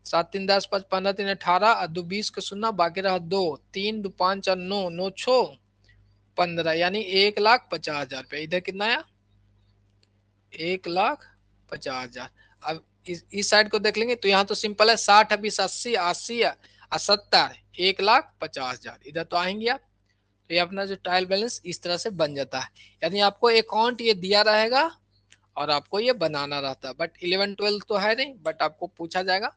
7 3 10 5 15 3 18 और 2 20 का शून्य बाकी रहा 2, 3 2 5 4 9 9 6 15, यानी 1,50,000 रुपया। इधर कितना आया, 1,50,000। अब इस साइड को देख लेंगे तो यहाँ तो सिंपल है, 60 20 80 80 और 70, 1,50,000 इधर तो आएंगे आप। तो ये अपना जो ट्रायल बैलेंस इस तरह से बन जाता है, यानी आपको अकाउंट ये दिया रहेगा और आपको ये बनाना रहता है। बट 11 12 तो है नहीं, बट आपको पूछा जाएगा।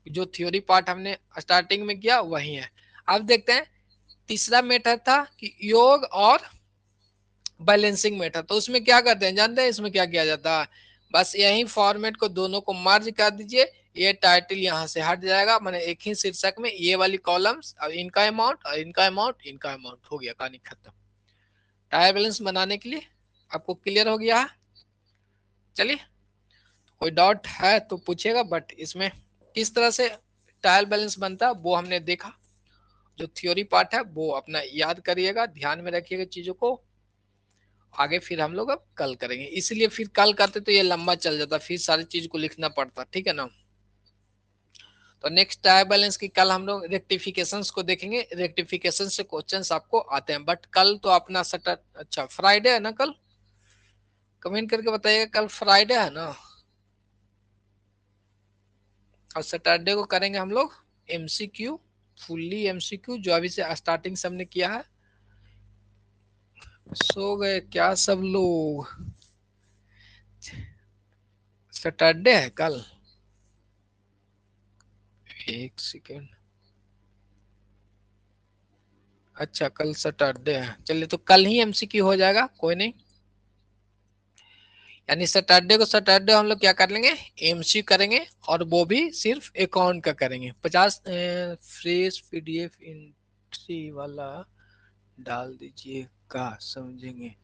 जो थ्योरी पार्ट हमने स्टार्टिंग में किया वही है। अब देखते हैं तीसरा मेथड था कि योग और बैलेंसिंग मेथड। तो उसमें क्या करते हैं जानते हैं, इसमें क्या किया जाता है, बस यही फॉर्मेट को दोनों को मर्ज कर दीजिए, ये टाइटल यहाँ से हट जाएगा, मैंने एक ही शीर्षक में ये वाली कॉलम्स, अब इनका अमाउंट और इनका अमाउंट, इनका अमाउंट, हो गया, कहानी खत्म। ट्रायल बैलेंस बनाने के लिए आपको क्लियर हो गया है। चलिए कोई डाउट है तो पूछिएगा, बट इसमें किस तरह से ट्रायल बैलेंस बनता है वो हमने देखा। जो थ्योरी पार्ट है वो अपना याद करिएगा, ध्यान में रखिएगा चीजों को, आगे फिर हम लोग अब कल करेंगे, इसलिए फिर कल करते तो ये लंबा चल जाता, फिर सारी चीज को लिखना पड़ता, ठीक है ना। तो नेक्स्ट ट्रायल बैलेंस की कल हम लोग रेक्टिफिकेशंस को देखेंगे, रेक्टिफिकेशन से क्वेश्चंस आपको आते हैं। बट कल तो अपना सैटरडे, अच्छा फ्राइडे है ना कल, कमेंट करके बताइएगा कल फ्राइडे है ना। और सैटरडे को करेंगे हम लोग एमसीक्यू, फुल्ली एमसीक्यू, जो अभी से स्टार्टिंग से हमने किया है। सो गए क्या सब लोग, सैटरडे है कल, एक सेकेंड, अच्छा कल सैटरडे है, चलिए तो कल ही एमसीक्यू हो जाएगा, कोई नहीं। यानी सैटरडे को सैटरडे हम लोग क्या कर लेंगे, एमसीक्यू करेंगे, और वो भी सिर्फ अकाउंट का करेंगे। 50 फ्रेश पीडीएफ एंट्री वाला डाल दीजिएगा, समझेंगे।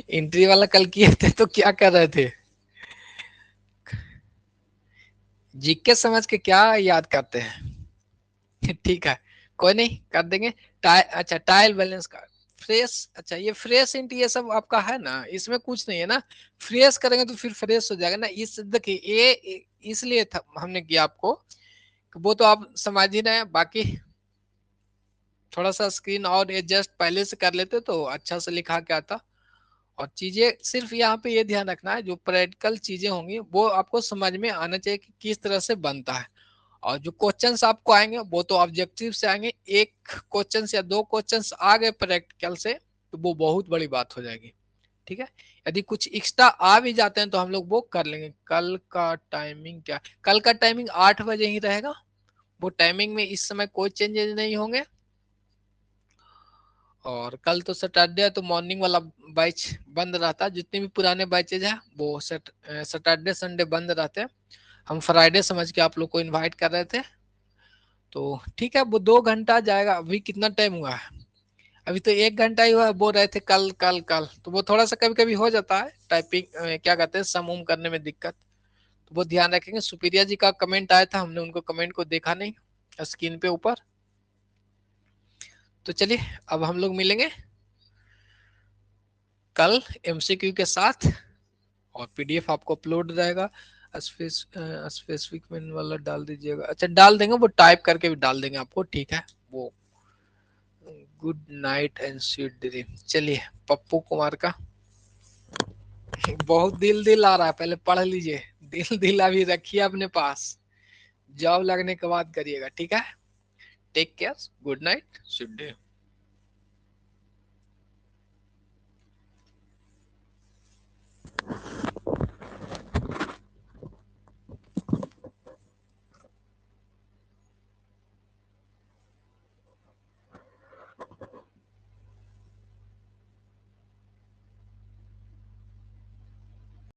एंट्री वाला कल किए थे तो क्या कर रहे थे, जीके समझ के क्या याद करते हैं। ठीक है कोई नहीं, कर देंगे। अच्छा ट्रायल बैलेंस का फ्रेश, अच्छा ये फ्रेश इंट ये सब आपका है ना, इसमें कुछ नहीं है ना, फ्रेश करेंगे तो फिर फ्रेश हो जाएगा ना। इस देखिए ये इसलिए हमने किया आपको, वो तो आप समझ ही रहे हैं। बाकी थोड़ा सा स्क्रीन और एडजस्ट पहले से कर लेते तो अच्छा से लिखा के आता। और चीजें सिर्फ यहाँ पे ये ध्यान रखना है, जो प्रैक्टिकल चीजें होंगी वो आपको समझ में आना चाहिए कि किस तरह से बनता है। और जो क्वेश्चंस आपको आएंगे वो तो ऑब्जेक्टिव से आएंगे, एक क्वेश्चन या दो क्वेश्चंस आ गए प्रैक्टिकल से तो वो बहुत बड़ी बात हो जाएगी, ठीक है। यदि कुछ एक्स्ट्रा आ भी जाते हैं तो हम लोग वो कर लेंगे। कल का टाइमिंग क्या, कल का टाइमिंग 8 बजे ही रहेगा, वो टाइमिंग में इस समय कोई चेंजेस नहीं होंगे। और कल तो सैटरडे है तो मॉर्निंग वाला बैच बंद रहता है, जितने भी पुराने बैचेज हैं वो सैटरडे संडे बंद रहते हैं। हम फ्राइडे समझ के आप लोग को इनवाइट कर रहे थे, तो ठीक है वो 2 घंटा जाएगा। अभी कितना टाइम हुआ है, अभी तो 1 घंटा ही हुआ है, बोल रहे थे कल कल कल, तो वो थोड़ा सा कभी कभी हो जाता है टाइपिंग, क्या कहते हैं सम उम करने में दिक्कत, तो वो ध्यान रखेंगे। सुपीरिया जी का कमेंट आया था, हमने उनको कमेंट को देखा नहीं स्क्रीन पे ऊपर। तो चलिए अब हम लोग मिलेंगे कल एमसीक्यू के साथ, और पीडीएफ आपको अपलोड रहेगा। स्पेसिफिक मेन वाला डाल दीजिएगा, अच्छा डाल देंगे, वो टाइप करके भी डाल देंगे आपको, ठीक है। वो good night and sweet dream, चलिए पप्पू कुमार का बहुत दिल दिल आ रहा है, पहले पढ़ लीजिए, दिल दिल अभी रखिए अपने पास, जॉब लगने के बाद करिएगा, ठीक है। Take care, good night, sweet dream.